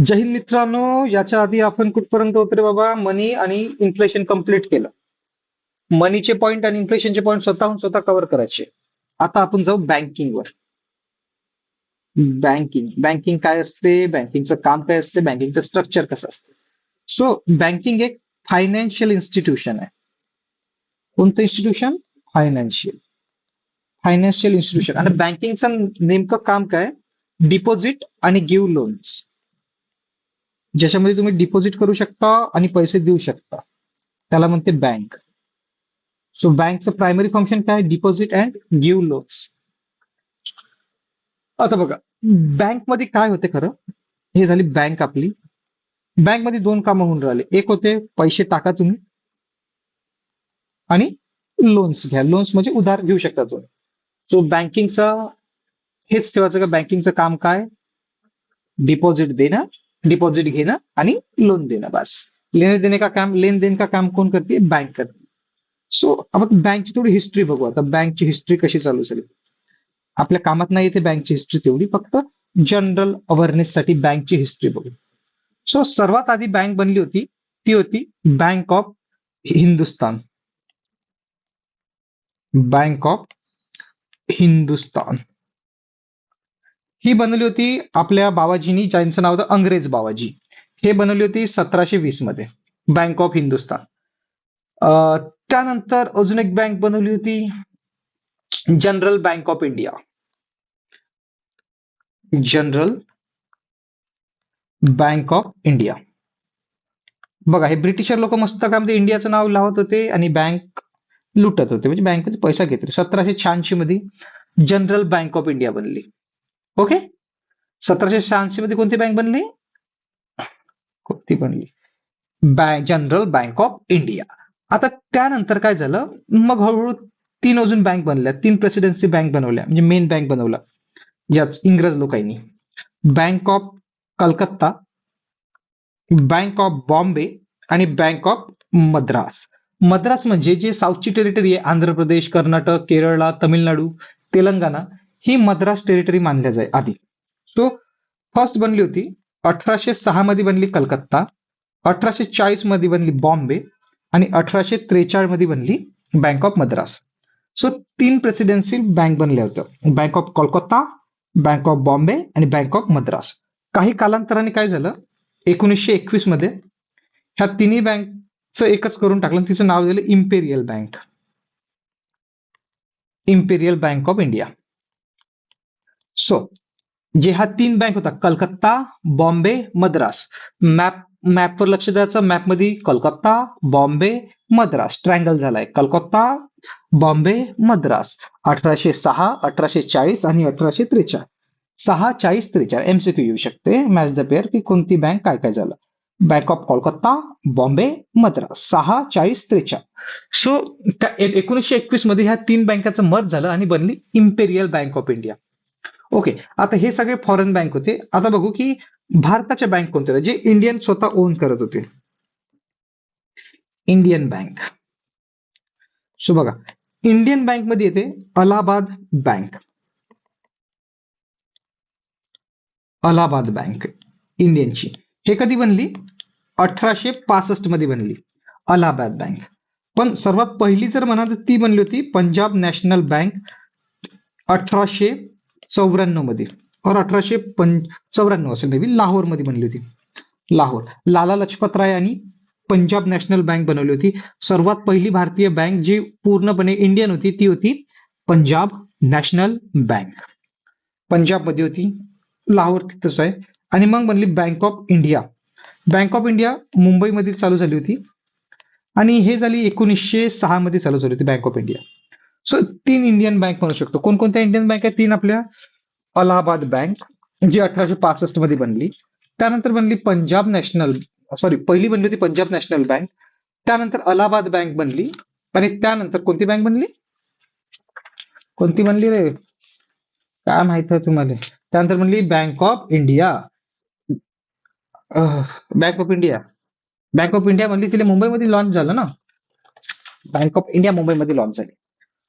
जय हिंद मित्रांनो. याच्या आधी आपण कुठपर्यंत होतो रे बाबा? मनी आणि इन्फ्लेशन कंप्लीट केलं. मनीचे पॉइंट आणि इन्फ्लेशनचे पॉइंट स्वतःहून स्वतः कव्हर करायचे. आता आपण जाऊ बँकिंगवर. बँकिंग काय असते, बँकिंगचं काम काय असते, बँकिंगचं स्ट्रक्चर कसं असतं. सो बँकिंग एक फायनान्शियल इन्स्टिट्यूशन आहे. कोणतं इन्स्टिट्यूशन? Financial financial institution. आणि बँकिंगचं नेमकं काम काय? डिपॉझिट आणि गिव्ह लोन्स, ज्याच्यामध्ये तुम्ही डिपॉझिट करू शकता आणि पैसे देऊ शकता, त्याला म्हणते बँक. सो बँकचं प्रायमरी फंक्शन काय? Deposit and give loans. आता बघा, बँकमध्ये काय होते खरं. हे झाली बँक आपली. बँकमध्ये दोन कामं होऊन राहिले. एक होते पैसे टाका तुम्ही, आणि लोन्स घ्या. लोन्स म्हणजे उधार घेऊ शकता तुम्ही. सो बँकिंगचं हेच ठेवायचं का? बँकिंगचं काम काय? डिपॉझिट देणं, डिपॉझिट घेणं आणि लोन देणं, बस. लेने देने का काम, लेन देन का काम कोण करते? बँक करते. सो आपण बँकची थोडी हिस्ट्री बघू. आता बँकची हिस्ट्री कशी चालू झाली. आपल्या कामात नाही येते बँकची हिस्ट्री तेवढी, फक्त जनरल अवेअरनेस साठी बँकची हिस्ट्री बघू. सो सर्वात आधी बँक बनली होती, ती होती bank of Hindustan. Bank of Hindustan ही बनवली होती आपल्या बाबाजींनी, ज्यांचं नाव होतं अंग्रेज बाबाजी. हे बनवली होती 1720 मध्ये, बँक ऑफ हिंदुस्तान. त्यानंतर अजून एक बँक बनवली होती, general bank of India. General bank of India. बघा, हे ब्रिटिशर लोक मस्त काय म्हणते, इंडियाचं नाव लावत होते आणि बँक लुटत होते, म्हणजे बँकेचे पैसा घेत होते. 1786 मध्ये जनरल बँक ऑफ इंडिया बनली. ओके. 1786 मध्ये कोणती बँक बनली? कोणती बनली? General bank of India. आता त्यानंतर काय झालं, मग हळूहळू तीन अजून बँक बनल्या, तीन प्रेसिडेन्सी बँक बनवल्या, म्हणजे मेन बँक बनवला याच इंग्रज लोकांनी. Bank of Calcutta, bank of Bombay आणि बँक ऑफ मद्रास. मद्रास म्हणजे जे साऊथची टेरिटरी आहे, आंध्र प्रदेश, कर्नाटक, केरळला, तमिळनाडू, तेलंगणा, ही मद्रास टेरिटरी मानल्या जाईल आधी. सो फर्स्ट बनली होती 1806 मध्ये बनली कलकत्ता, 1840 मध्ये बनली बॉम्बे आणि 1843 मध्ये बनली बँक ऑफ मद्रास. सो तीन प्रेसिडेन्सी बँक बनल्या होत्या, bank of Kolkata, bank of Bombay आणि बँक ऑफ मद्रास. काही कालांतराने काय झालं, 1921 मध्ये ह्या तिन्ही बँकचं एकच करून टाकलं, तिचं नाव दिलं imperial bank. Imperial bank of India. So जे हा तीन बँक होता, कलकत्ता, बॉम्बे, मद्रास. मॅपवर लक्ष द्यायचं, मॅपमध्ये कलकत्ता, बॉम्बे, मद्रास ट्रायंगल झालाय. कलकत्ता, बॉम्बे, मद्रास. 1806, 1840 आणि 1843. 6, 40, 43 एमसीक्यू येऊ शकते, मॅच द पेअर, की कोणती बँक काय काय झालं. Bank of Kolkata, Bombay, Madras. 6, 40, 43. So 1921 मध्ये ह्या तीन बँकाचं मर्ज झालं आणि बनली imperial bank of India. Okay. आता हे सगळे फॉरेन बँक होते. आता बघू की भारताच्या बँक कोणत्या होत्या, जे इंडियन स्वतः ओन करत होते. Indian bank. सो बघा, इंडियन बँक मध्ये येते अलाहाबाद बँक. अलाहाबाद बँक इंडियनची. हे कधी बनली? 1865 मध्ये बनली अलाहाबाद बँक. पण सर्वात पहिली जर म्हणाल तर ती बनली होती पंजाब नॅशनल बँक 1894 मध्ये, और 1894 असेल मे बी, लाहोर मध्ये बनली होती. लाहोर. लाला लजपत राय यांनी पंजाब नॅशनल बँक बनवली होती. सर्वात पहिली भारतीय बँक जी पूर्णपणे इंडियन होती ती होती पंजाब नॅशनल बँक. पंजाब मध्ये होती, लाहोर तिथंच आहे. आणि मग बनली bank of India. Bank of India मुंबईमध्ये चालू झाली होती आणि हे झाली 1906 मध्ये चालू झाली होती बँक ऑफ इंडिया. सो तीन इंडियन बँक म्हणू शकतो. कोणकोणत्या इंडियन बँक आहेत? तीन आपल्या. अलाहाबाद बँक जी 1865 मध्ये बनली. त्यानंतर बनली पंजाब नॅशनल, सॉरी, पहिली बनली होती पंजाब नॅशनल बँक. त्यानंतर अलाहाबाद बँक बनली आणि त्यानंतर कोणती बँक बनली? कोणती बनली रे, काय माहित आहे तुम्हाला? त्यानंतर बनली bank of India. Bank of India. Bank of India बनली, तिला मुंबईमध्ये लॉन्च झालं ना. बँक ऑफ इंडिया मुंबईमध्ये लॉन्च झाली.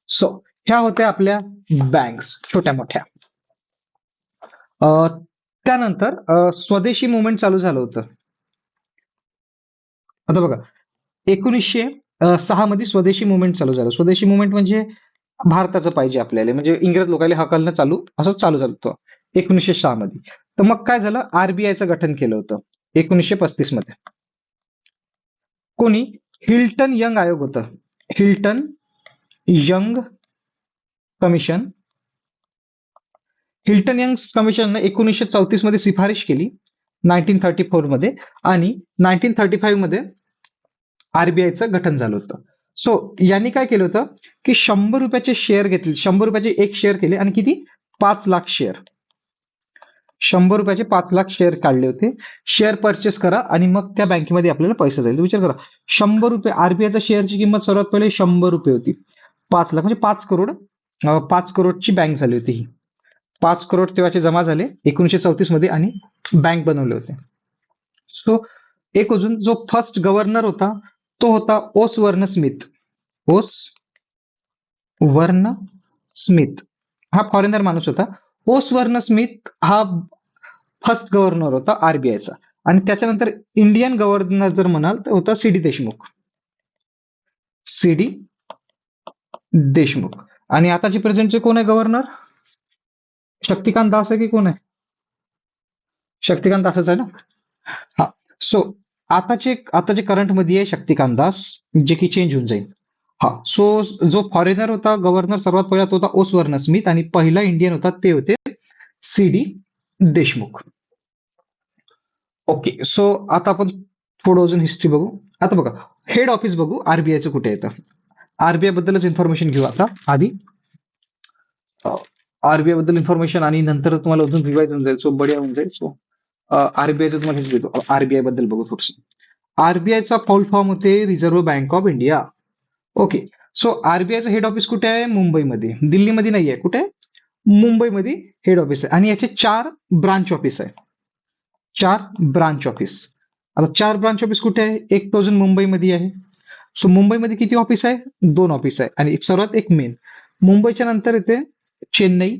सो ह्या होत्या आपल्या बँक्स छोट्या मोठ्या. त्यानंतर स्वदेशी मुवमेंट चालू झालं होतं. आता बघा 1906 मध्ये स्वदेशी मुवमेंट चालू झालं. स्वदेशी मुवमेंट म्हणजे भारताचं पाहिजे आपल्याला, म्हणजे इंग्रज लोकांना हकलणं चालू, असं चालू झालं होतं 1906 मध्ये. तर मग काय झालं, आरबीआयचं गठन केलं होतं 1935 मध्ये. कोणी? हिल्टन यंग आयोग होतं. Hilton Young commission. Hilton Young कमिशनने 1934 मध्ये शिफारस केली 1934 मध्ये, आणि 1935 मध्ये आरबीआयचं गठन झालं होतं. सो यांनी काय केलं होतं की 100 रुपयाचे शेअर घेतले, 100 रुपयाचे एक शेअर केले, आणि किती? 5 लाख शेअर. 100 रुपयाचे 5 लाख शेअर काढले होते. शेअर परचेस करा आणि मग त्या बँकेमध्ये आपल्याला पैसा जाईल. विचार करा, 100 रुपये आरबीआयच्या शेअरची किंमत सर्वात पहिले 100 रुपये होती. 5 लाख म्हणजे 5 करोड. 5 करोडची बँक झाली होती ही. 5 करोड तेव्हाचे जमा झाले 1934 मध्ये, आणि बँक बनवले होते. सो एक अजून जो फर्स्ट गव्हर्नर होता तो होता ओसवर्ण स्मिथ. ओसवर्ण स्मिथ हा फॉरेनर माणूस होता. ओसवर्ण स्मिथ हा फर्स्ट गव्हर्नर होता आरबीआयचा. आणि त्याच्यानंतर इंडियन गव्हर्नर जर म्हणाल तर होता C D Deshmukh. C D Deshmukh. आणि आताचे प्रेझेंटचे कोण आहे गव्हर्नर? शक्तिकांत दास आहे की कोण आहे? शक्तिकांत दासच आहे ना. हा. सो आताचे करंट मध्ये आहे शक्तिकांत दास, जे की चेंज होऊन जाईल. हा. सो जो फॉरेनर होता गव्हर्नर सर्वात पहिला तो होता ओसवर्ण स्मिथ, आणि पहिला इंडियन होता ते होते C D Deshmukh. Okay. So आता आपण थोडं अजून हिस्ट्री बघू. आता बघा, हेड ऑफिस बघू आरबीआयचं कुठे येतं. आरबीआय बद्दलच इन्फॉर्मेशन घेऊ आता आधी. आरबीआय बद्दल इन्फॉर्मेशन, आणि नंतर तुम्हाला अजून रिवाइज होऊन जाईल. सो बढिया होऊन जाईल. सो आरबीआयचं तुम्हाला हेच घेतो. आरबीआय बद्दल बघू थोडस. आरबीआयचा फुल फॉर्म होते reserve bank of India. Okay. So आरबीआयचं हेड ऑफिस कुठे आहे? मुंबईमध्ये. दिल्लीमध्ये नाही आहे. कुठे? मुंबईमध्ये हेड ऑफिस आहे. आणि याचे 4 ब्रांच ऑफिस आहे. 4 ब्रांच ऑफिस. आता 4 ब्रांच ऑफिस कुठे आहे? एक तर अजून मुंबईमध्ये आहे. सो मुंबईमध्ये किती ऑफिस आहे? 2 ऑफिस आहे, आणि सर्वात एक मेन. मुंबईच्या नंतर येते चेन्नई.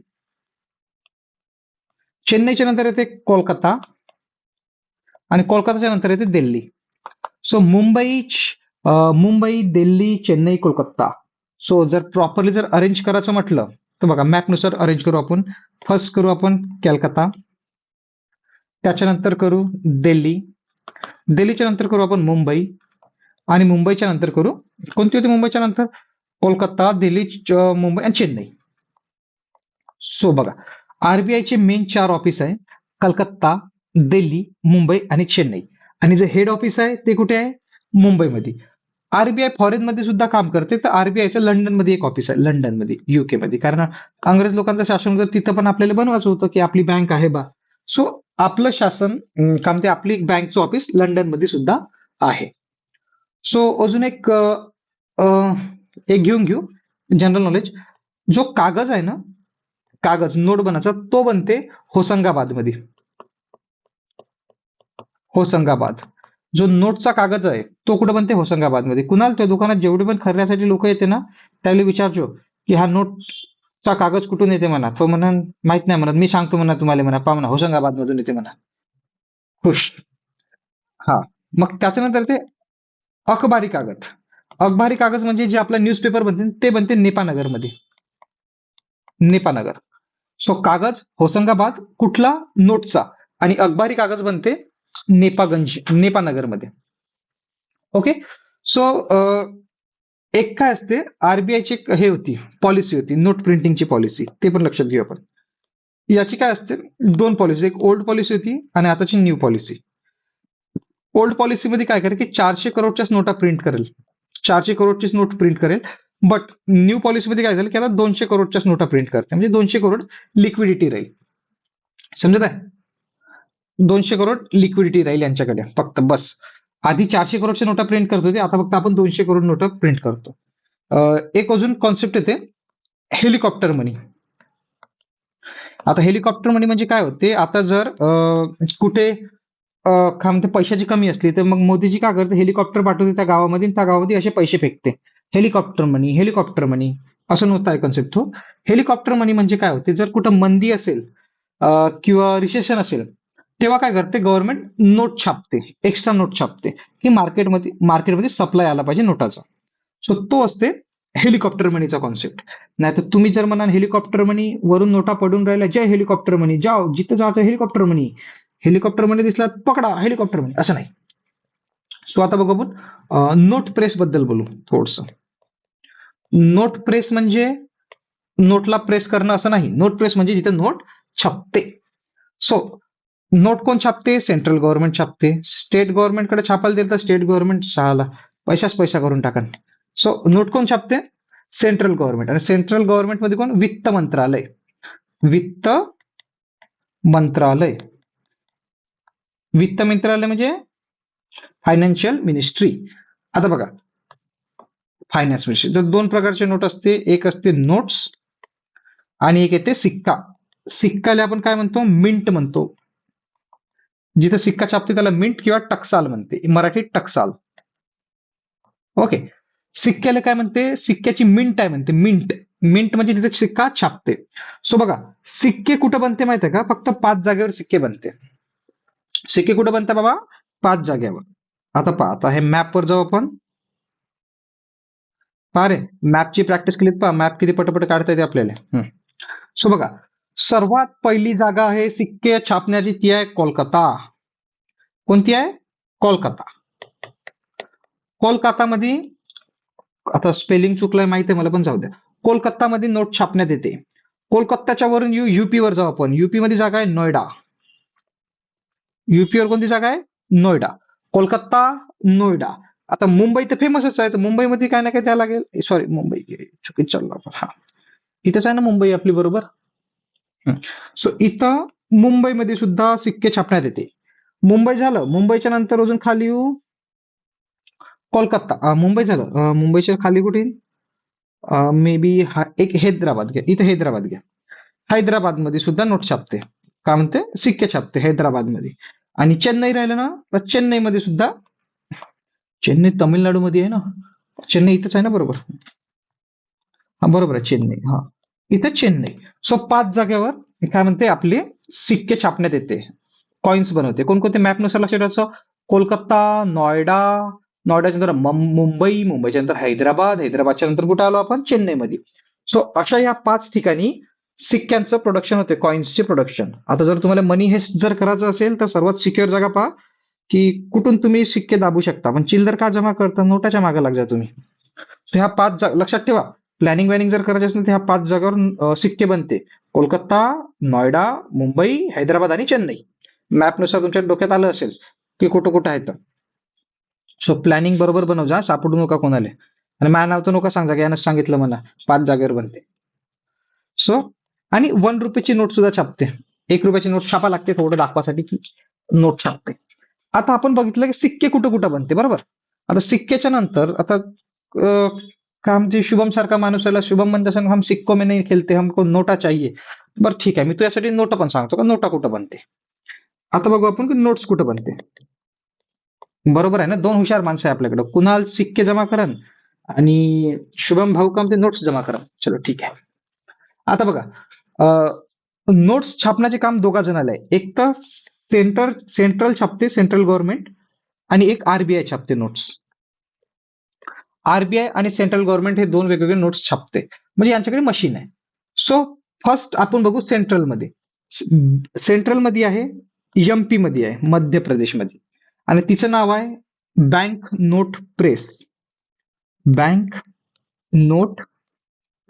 चेन्नईच्या नंतर येते कोलकाता, आणि कोलकाताच्या नंतर येते दिल्ली. सो मुंबई, दिल्ली, चेन्नई, कोलकाता. सो जर प्रॉपरली जर अरेंज करायचं म्हटलं तर बघा, मॅपनुसार अरेंज करू आपण. फर्स्ट करू आपण कलकत्ता, त्याच्यानंतर करू दिल्ली, दिल्लीच्या नंतर करू आपण मुंबई, आणि मुंबईच्या नंतर करू, कोणती होती मुंबईच्या नंतर? कोलकाता, दिल्ली, मुंबई आणि चेन्नई. सो बघा, आरबीआयचे मेन 4 ऑफिस आहे: कलकत्ता, दिल्ली, मुंबई आणि चेन्नई. आणि जे हेड ऑफिस आहे ते कुठे आहे? मुंबईमध्ये. आरबीआय फॉरेन मध्ये सुद्धा काम करते, तर आरबीआयचं लंडन मध्ये एक ऑफिस आहे, लंडन मध्ये, युके मध्ये. कारण अंग्रेज लोकांचं शासन जर तिथं पण आपल्याला बनवायचं होतं की आपली बँक आहे बा. सो आपलं शासन काम ते आपली बँकचं ऑफिस लंडन मध्ये सुद्धा आहे. सो अजून एक घेऊन घेऊ जनरल नॉलेज. जो कागज आहे ना, कागज नोट बनायचा, तो बनते होशंगाबाद मध्ये. होशंगाबाद. जो नोटचा कागज आहे तो कुठे बनते? होशंगाबाद मध्ये. कुणाल त्या दुकानात जेवढे पण खऱ्यासाठी लोक येते ना, त्याला विचारજો की हा नोटचा कागज कुठून येते म्हणा. तो म्हणा माहित नाही म्हणत, मी सांगतो म्हणा तुम्हाला, म्हणा पहा म्हणा होशंगाबाद मधून येते म्हणा. खुश. हा. मग त्याच्यानंतर ते अखबारी कागद. अखबारी कागज म्हणजे जे आपला न्यूजपेपर बनते ते बनते नेपानगर मध्ये. नेपानगर. सो कागज होशंगाबाद कुठला? नोटचा. आणि अखबारी कागज बनते नेपानगर मध्ये. ओके. सो एक काय असते, आरबीआयची हे होती पॉलिसी, होती नोट प्रिंटिंगची पॉलिसी, ते पण लक्षात घेऊ आपण. याची काय असते? 2 पॉलिसी, एक ओल्ड पॉलिसी होती आणि आताची न्यू पॉलिसी. ओल्ड पॉलिसीमध्ये काय करेल की 400 करोडच्याच नोटा प्रिंट करेल, 400 करोडचीच नोट प्रिंट करेल. बट न्यू पॉलिसीमध्ये काय झालं की आता 200 करोडच्याच नोटा प्रिंट करते, म्हणजे 200 करोड लिक्विडिटी राहील. समजत आहे? 200 करोड लिक्विडिटी राहील यांच्याकडे फक्त, बस. आधी 400 करोडच्या नोटा प्रिंट करत होते, आता फक्त आपण 200 करोड नोटा प्रिंट करतो. एक अजून कॉन्सेप्ट येते हेलिकॉप्टर मनी. आता हेलिकॉप्टर मनी म्हणजे काय होते? आता जर कुठे काय म्हणते पैशाची कमी असली तर मग मोदीजी काय करते? हेलिकॉप्टर पाठवते त्या गावामध्ये, त्या गावामध्ये असे पैसे फेकते. हेलिकॉप्टर मनी, हेलिकॉप्टर मनी असं नव्हतं आहे कॉन्सेप्ट तो. हेलिकॉप्टर मनी म्हणजे काय होते? जर कुठं मंदी असेल, किंवा रिसेशन असेल, तेव्हा काय करते गव्हर्नमेंट नोट छापते, एक्स्ट्रा नोट छापते, की मार्केटमध्ये सप्लाय आला पाहिजे नोटाचा. सो तो असते हेलिकॉप्टर मनीचा कॉन्सेप्ट. नाही तर तुम्ही जर म्हणाल हेलिकॉप्टर मनी वरून नोटा पडून राहिल्या, जय हेलिकॉप्टर मनी, जाओ जिथे जायचं हेलिकॉप्टर मनी, हेलिकॉप्टर मनी दिसला पकडा हेलिकॉप्टर मनी, असं नाही. सो आता बघू आपण नोट प्रेस बद्दल बोलू थोडस. नोट प्रेस म्हणजे नोटला प्रेस करणं असं नाही. नोट प्रेस म्हणजे जिथे नोट छापते. सो नोट कोण छापते? सेंट्रल गव्हर्नमेंट छापते. स्टेट गव्हर्नमेंटकडे छापायला दिलं तर स्टेट गव्हर्नमेंट सहाला पैसा करून टाकन. सो नोट कोण छापते? Central government. आणि सेंट्रल गव्हर्नमेंट मध्ये कोण? वित्त मंत्रालय. वित्त मंत्रालय. वित्त मंत्रालय म्हणजे फायनान्शियल मिनिस्ट्री. आता बघा, फायनान्स मिनिस्ट्री तर दोन प्रकारचे नोट असते. एक असते नोट्स आणि एक येते सिक्का. सिक्काला आपण काय म्हणतो? मिंट म्हणतो. जिथे सिक्का छापते त्याला मिंट किंवा टकसाल म्हणते, मराठीत टकसाल. ओके. सिक्क्याला काय म्हणते? सिक्क्याची मिंट आहे म्हणते. मिंट. मिंट म्हणजे तिथे सिक्का छापते. सो बघा, सिक्के कुठं बनते माहिती आहे का? फक्त 5 जागेवर सिक्के बनते. सिक्के कुठं बनतात बाबा? 5 जागेवर. आता पहा, आता हे मॅपवर जाऊ आपण. पहा रे, मॅपची प्रॅक्टिस केलीत पहा, मॅप किती पटपट काढता येते आपल्याला. सो बघा, सर्वात पहिली जागा आहे सिक्के छापण्याची, ती आहे कोलकाता. कोणती आहे? कोलकाता. कोलकातामध्ये, आता स्पेलिंग चुकलंय माहिती आहे मला, पण जाऊ द्या. कोलकातामध्ये नोट छापण्यात येते. कोलकाताच्या वरून युपी वर जाऊ आपण. युपी मध्ये जागा आहे नोएडा. युपी वर कोणती जागा आहे? नोएडा. कोलकाता, नोएडा. आता मुंबई तर फेमसच आहे, तर मुंबईमध्ये काय ना काय द्यावं लागेल. सॉरी, मुंबई चुकीच चाललो आपण. हा, इथेच आहे ना मुंबई आपली, बरोबर. सो इथं मुंबईमध्ये सुद्धा सिक्के छापण्यात येते. मुंबई झालं. मुंबईच्या नंतर अजून खाली येऊ कोलकाता. मुंबई झालं. मुंबईच्या खाली कुठे? मे बी एक हैदराबाद घ्या. इथे हैदराबाद घ्या. हैदराबादमध्ये सुद्धा नोट छापते. काय म्हणते? सिक्के छापते हैदराबादमध्ये. आणि चेन्नई राहिलं ना, तर चेन्नईमध्ये सुद्धा. चेन्नई तमिळनाडूमध्ये आहे ना? चेन्नई इथंच आहे ना, बरोबर. हा, बरोबर आहे, चेन्नई. हा, इथं चेन्नई. सो 5 जागेवर काय म्हणते आपले सिक्के छापण्यात येते, कॉइन्स बनवते. कोणकोणते मॅपनुसार लक्षात ठेवायचं? कोलकाता, नोएडा, नोएडाच्या नंतर मुंबई, मुंबईच्या नंतर हैदराबाद, हैदराबादच्या नंतर कुठे आलो आपण? चेन्नईमध्ये. सो अशा या 5 ठिकाणी सिक्क्यांचं प्रोडक्शन होते, कॉइन्सचे प्रोडक्शन. आता जर तुम्हाला मनी हेस्ट जर करायचं असेल तर सर्वात सिक्युअर जागा पहा, की कुठून तुम्ही सिक्के दाबू शकता. पण चिल्लर का जमा करता? नोटाच्या मागे लाग जा तुम्ही. So ह्या 5 लक्षात ठेवा. प्लॅनिंग वॅनिंग जर करायची असेल तर ह्या 5 जागावर सिक्के बनते. कोलकाता, नोएडा, मुंबई, हैदराबाद आणि चेन्नई. मॅपनुसार तुमच्या डोक्यात आलं असेल की कुठं कुठं आहेत. सो प्लॅनिंग बरोबर बनव जा, सापडू नका कोणाला. आणि माझं नाव तर नका सांगा की यानं सांगितलं मला 5 जागेवर बनते. सो आणि 1 रुपयाची नोट सुद्धा छापते. 1 रुपयाची नोट छापा लागते थोडं दाखवासाठी की नोट छापते. आता आपण बघितलं की सिक्के कुठं कुठं बनते, बरोबर. आता सिक्क्याच्या नंतर आता का म्हणजे शुभम सारखा माणूस आला, शुभम म्हणते असं, हम सिक्को में नहीं खेलते, हमको नोटा चाहिए. बरं ठीक आहे, मी तुझ्यासाठी नोटा पण सांगतो का नोटा कुठं बनते. आता बघू आपण की नोट्स कुठं बनते. बरोबर आहे ना, 2 हुशार माणसं आहे आपल्याकडे. कुणाल सिक्के जमा करन आणि शुभम भाऊ काम ते नोट्स जमा करन. चलो ठीक आहे. आता बघा, नोट्स छापण्याचे काम दोघा जणाला आहे. एक तर सेंट्रल छापते, सेंट्रल गव्हर्नमेंट, आणि एक आरबीआय छापते नोट्स. आरबीआय आणि सेंट्रल गव्हर्नमेंट हे 2 वेगवेगळे नोट्स छापते, म्हणजे यांच्याकडे मशीन आहे. सो फर्स्ट आपण बघू सेंट्रल मध्ये. सेंट्रल मध्ये आहे, एमपी मध्ये आहे, मध्य प्रदेशमध्ये. आणि तिचं नाव आहे bank note press. Bank note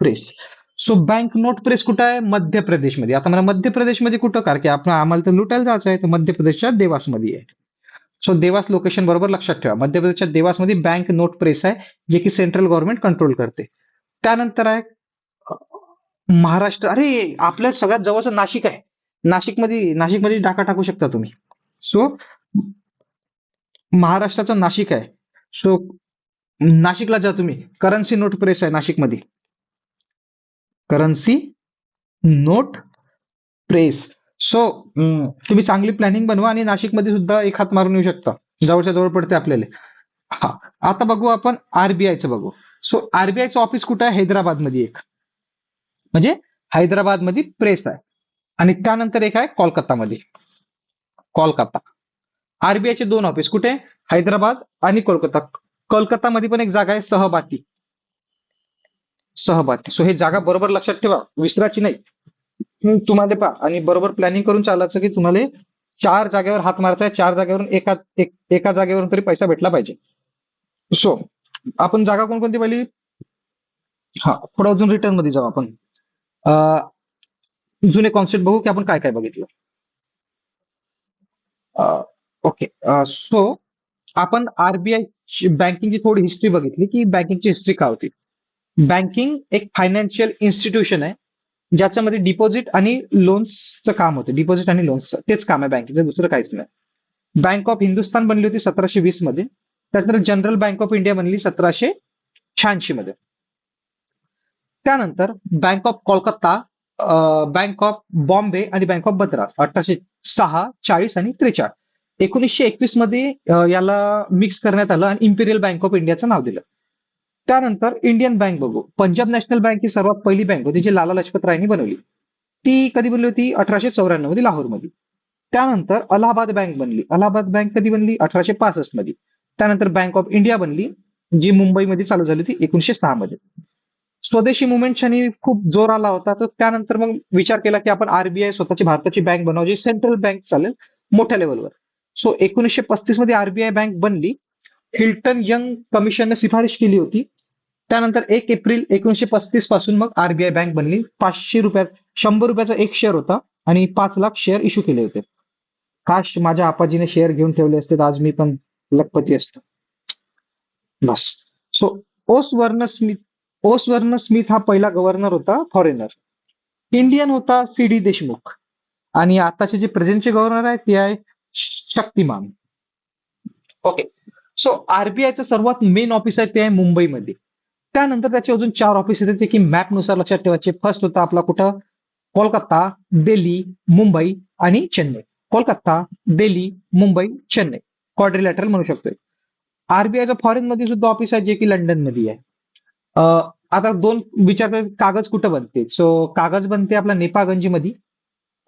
press. So bank note press कुठं आहे? मध्य प्रदेशमध्ये. आता मला मध्य प्रदेशमध्ये कुठं? कारण की आपण आम्हाला तर लुटायला जायचं आहे, तर मध्य प्रदेशच्या देवासमध्ये आहे. सो देवास लोकेशन बरोबर लक्षात ठेवा. मध्य प्रदेशच्या देवासमध्ये बँक नोट प्रेस आहे, जे की सेंट्रल गव्हर्नमेंट कंट्रोल करते. त्यानंतर आहे महाराष्ट्र. अरे, आपल्या सगळ्यात जवळचं नाशिक आहे. नाशिकमध्ये टाका टाकू शकता तुम्ही. सो महाराष्ट्राचं नाशिक आहे. सो नाशिकला जा तुम्ही. करन्सी नोट प्रेस आहे नाशिकमध्ये. Currency note press. सो तुम्ही चांगली प्लॅनिंग बनवा आणि नाशिकमध्ये सुद्धा एक हात मारून येऊ शकता. जवळच्या जवळ पडते आपल्याला. हा, आता बघू आपण आरबीआयचं बघू. सो आरबीआयचं ऑफिस कुठं आहे? हैदराबादमध्ये एक. म्हणजे हैदराबादमध्ये प्रेस आहे. आणि त्यानंतर एक आहे कोलकातामध्ये, कोलकाता. आरबीआयचे दोन ऑफिस कुठे? हैदराबाद आणि कोलकाता. कोलकातामध्ये पण एक जागा आहे सहबाती. सहबाती. सो हे जागा बरोबर लक्षात ठेवा, विसरायची नाही. तुम्हाला पहा आणि बरोबर प्लॅनिंग करून चालायचं की तुम्हाला चार जागेवर हात मारायचा आहे, चार जागेवरून एका जागेवरून तरी पैसा भेटला पाहिजे. सो आपण जागा कोणकोणती पाहिली? हा, थोडं अजून रिटर्न मध्ये जाऊ आपण. अं, जुने कॉन्सेप्ट बघू की आपण काय काय बघितलं. ओके. सो आपण आरबीआय बँकिंगची थोडी हिस्ट्री बघितली की बँकिंगची हिस्ट्री काय होती. बँकिंग एक फायनान्शियल इन्स्टिट्यूशन आहे ज्याच्यामध्ये डिपॉझिट आणि लोन्सचं काम होतं. डिपॉझिट आणि लोन्सचं तेच काम आहे बँकेचं, दुसरं काहीच नाही. बँक ऑफ हिंदुस्थान बनली होती 1720 मध्ये. त्यानंतर जनरल बँक ऑफ इंडिया बनली 1786 मध्ये. त्यानंतर bank of Kolkata, bank of Bombay आणि बँक ऑफ मद्रास 1806, 40 आणि 43. 1921 मध्ये याला मिक्स करण्यात आलं आणि इम्पिरियल बँक ऑफ इंडियाचं नाव दिलं. त्यानंतर इंडियन बँक बघू. पंजाब नॅशनल बँक ही सर्वात पहिली बँक होती जी लाला लजपत रायनी बनवली. ती कधी बनली होती? 1894 मध्ये लाहोरमध्ये. त्यानंतर अलाहाबाद बँक बनली. अलाहाबाद बँक कधी बनली? 1865 मध्ये. त्यानंतर बँक ऑफ इंडिया बनली जी मुंबईमध्ये चालू झाली होती 1906 मध्ये. स्वदेशी मुवमेंटच्यानी खूप जोर आला होता, तर त्यानंतर मग विचार केला की आपण आरबीआय स्वतःची भारताची बँक बनवावी जी सेंट्रल बँक चालेल मोठ्या लेवलवर. सो 1935 मध्ये आरबीआय बँक बनली. हिल्टन यंग कमिशनने शिफारस केली होती. त्यानंतर 1 एप्रिल 1935 पासून मग आरबीआय बँक बनली. 500 रुपयात, 100 रुपयाचा एक शेअर होता आणि 5 लाख शेअर इश्यू केले होते. काश माझ्या आपाजीने शेअर घेऊन ठेवले असते तर आज मी पण लखपती असतो. बस. सो ओस वर्न स्मिथ, ओस वर्न स्मिथ हा पहिला गव्हर्नर होता फॉरेनर. इंडियन होता सी डी देशमुख. आणि आताचे जे प्रेझेंटचे गव्हर्नर आहेत ते आहे शक्तिमान. ओके. सो आरबीआयचं सर्वात मेन ऑफिस आहे ते आहे मुंबईमध्ये. त्यानंतर त्याचे अजून 4 ऑफिस येतात जे की मॅपनुसार लक्षात ठेवायचे. फर्स्ट होता आपला कुठं? कोलकाता, दिल्ली, मुंबई आणि चेन्नई. कोलकाता, दिल्ली, मुंबई, चेन्नई. क्वाड्रिलॅटरल म्हणू शकतोय. आरबीआयचं फॉरेन मध्ये सुद्धा ऑफिस आहे जे की लंडन मध्ये आहे. आता दोन विचार कर, कागद कुठं बनते? सो कागज बनते आपला नेपागंजी मध्ये,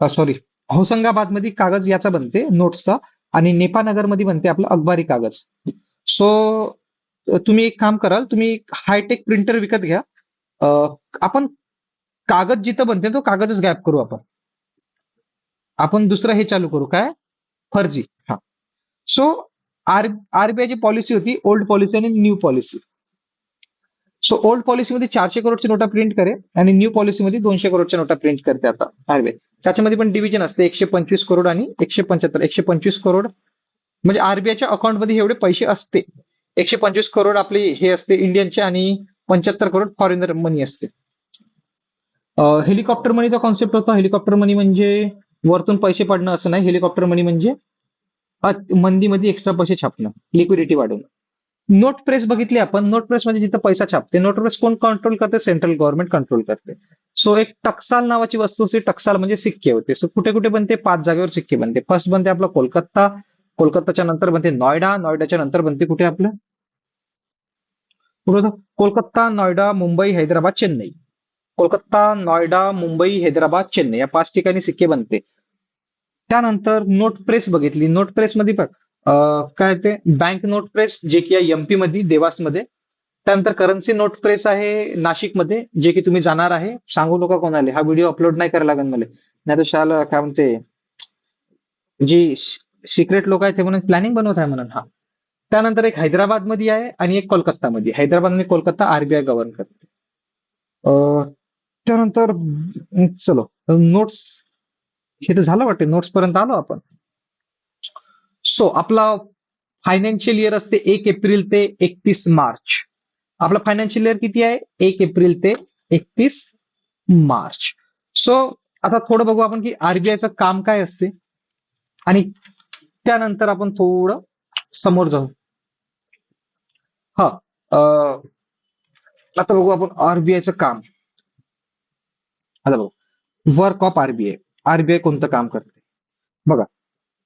सॉरी, होशंगाबाद मध्ये कागज याचा बनते नोट्सचा. आणि नेपानगर मध्ये बनते आपलं अखबारी कागज. सो तुम्ही एक काम कराल, तुम्ही हायटेक प्रिंटर विकत घ्या. आपण कागद जिथं बनते तो कागदच गॅप करू आपण. आपण दुसरं हे चालू करू काय? फर्जी. हा. सो आरबीआयची पॉलिसी होती ओल्ड पॉलिसी आणि न्यू पॉलिसी. सो ओल्ड पॉलिसीमध्ये 400 करोडची नोटा प्रिंट करेल आणि न्यू पॉलिसीमध्ये 200 करोडच्या नोटा प्रिंट करते आता आरबीआय. त्याच्यामध्ये पण डिव्हिजन असते 125 करोड आणि 175. 125 करोड म्हणजे आरबीआयच्या अकाउंटमध्ये एवढे पैसे असते. 125 करोड आपले हे असते इंडियनचे आणि 75 करोड फॉरेनर मनी असते. हेलिकॉप्टर मनीचा कॉन्सेप्ट होता. हेलिकॉप्टर मनी म्हणजे वरतून पैसे पडणं असं नाही. हेलिकॉप्टर मनी म्हणजे मंदीमध्ये एक्स्ट्रा पैसे छापणं, लिक्विडिटी वाढवणं. नोट प्रेस बघितली आपण. नोट प्रेस म्हणजे जिथं पैसा छापते. नोट प्रेस कोण कंट्रोल करते? सेंट्रल गव्हर्नमेंट कंट्रोल करते. सो एक टक्साल नावाची वस्तू असते. टक्साल म्हणजे सिक्के होते. सो कुठे कुठे बनते? 5 जागेवर सिक्के बनते. फर्स्ट बनते आपलं कोलकाता. कोलकाताच्या नंतर बनते नॉयडा. नॉयडाच्या नंतर बनते कुठे आपलं? कुठं होतं? कोलकाता, नॉयडा, मुंबई, हैदराबाद, चेन्नई. कोलकाता, नॉयडा, मुंबई, हैदराबाद, चेन्नई या 5 ठिकाणी सिक्के बनते. त्यानंतर नोट प्रेस बघितली. नोट प्रेसमध्ये बघ, काय ते बँक नोट प्रेस जे की आहे एमपी मध्ये, देवासमध्ये. त्यानंतर करन्सी नोट प्रेस आहे नाशिकमध्ये, जे की तुम्ही जाणार आहे. सांगू नका कोणाला. हा व्हिडिओ अपलोड नाही करायला लागेल मला, नाही तर शाला काय म्हणते जी सिक्रेट लोक आहेत ते म्हणून प्लॅनिंग बनवत आहे म्हणून. हा. त्यानंतर एक हैदराबाद मध्ये आहे आणि एक कोलकातामध्ये. हैदराबाद आणि कोलकाता आरबीआय गव्हर्न करते. त्यानंतर चलो नोट्स, हे तर झालं वाटते. नोट्स पर्यंत आलो आपण. सो आपला फायनान्शियल इयर असते 1 एप्रिल ते 31 मार्च. आपला फायनान्शियल इयर किती आहे? 1 एप्रिल ते 31 मार्च. सो आता थोडं बघू आपण की आरबीआयचं काम काय असते आणि त्यानंतर आपण थोडं समोर जाऊ. हा. आता बघू आपण आरबीआयचं काम. आता बघू वर्क ऑफ आरबीआय. आरबीआय कोणतं काम करते बघा.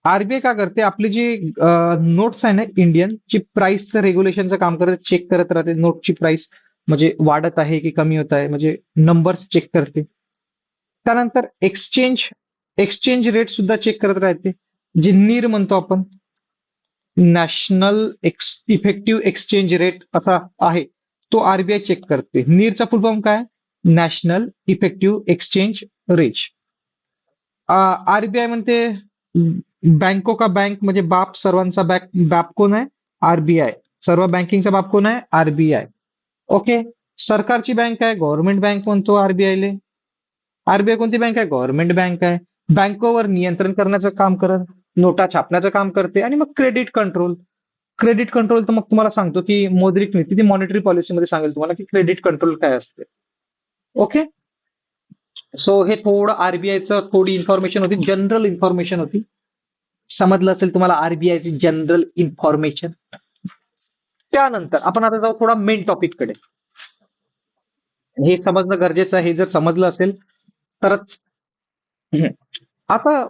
आरबीआय काय करते? आपली जी नोट्स आहे ना इंडियन ची प्राइसचं रेग्युलेशनचं काम करते. चेक करत राहते नोटची प्राइस म्हणजे वाढत आहे की कमी होत आहे, म्हणजे नंबर्स चेक करते. त्यानंतर एक्सचेंज एक्सचेंज रेट सुद्धा चेक करत राहते, जे नीर म्हणतो आपण, नॅशनल इफेक्टिव्ह एक्सचेंज रेट असा आहे, तो आरबीआय चेक करते. नीरचा फुल फॉर्म काय? National effective exchange rate. RBI म्हणते बँको का बँक, म्हणजे बाप सर्वांचा बाप कोण आहे? आरबीआय. सर्व बँकिंगचा बाप कोण आहे? आरबीआय. ओके. सरकारची बँक आहे, गव्हर्नमेंट बँक म्हणतो आरबीआयले. आरबीआय कोणती बँक आहे? गव्हर्नमेंट बँक आहे. बँकोवर नियंत्रण करण्याचं काम करत, नोटा छापण्याचं काम करते. आणि मग क्रेडिट कंट्रोल. क्रेडिट कंट्रोल तर मग तुम्हाला सांगतो की मौद्रिक नीती, ती मॉनिटरी पॉलिसीमध्ये सांगेल तुम्हाला की क्रेडिट कंट्रोल काय असते. ओके. सो हे थोडं आरबीआयचं थोडी इन्फॉर्मेशन होती, जनरल इन्फॉर्मेशन होती. समजलं असेल तुम्हाला आरबीआयची जनरल इन्फॉर्मेशन. त्यानंतर आपण आता जाऊ थोडा मेन टॉपिक कडे. हे समजणं गरजेचं आहे. हे जर समजलं असेल तरच. हम्म. आता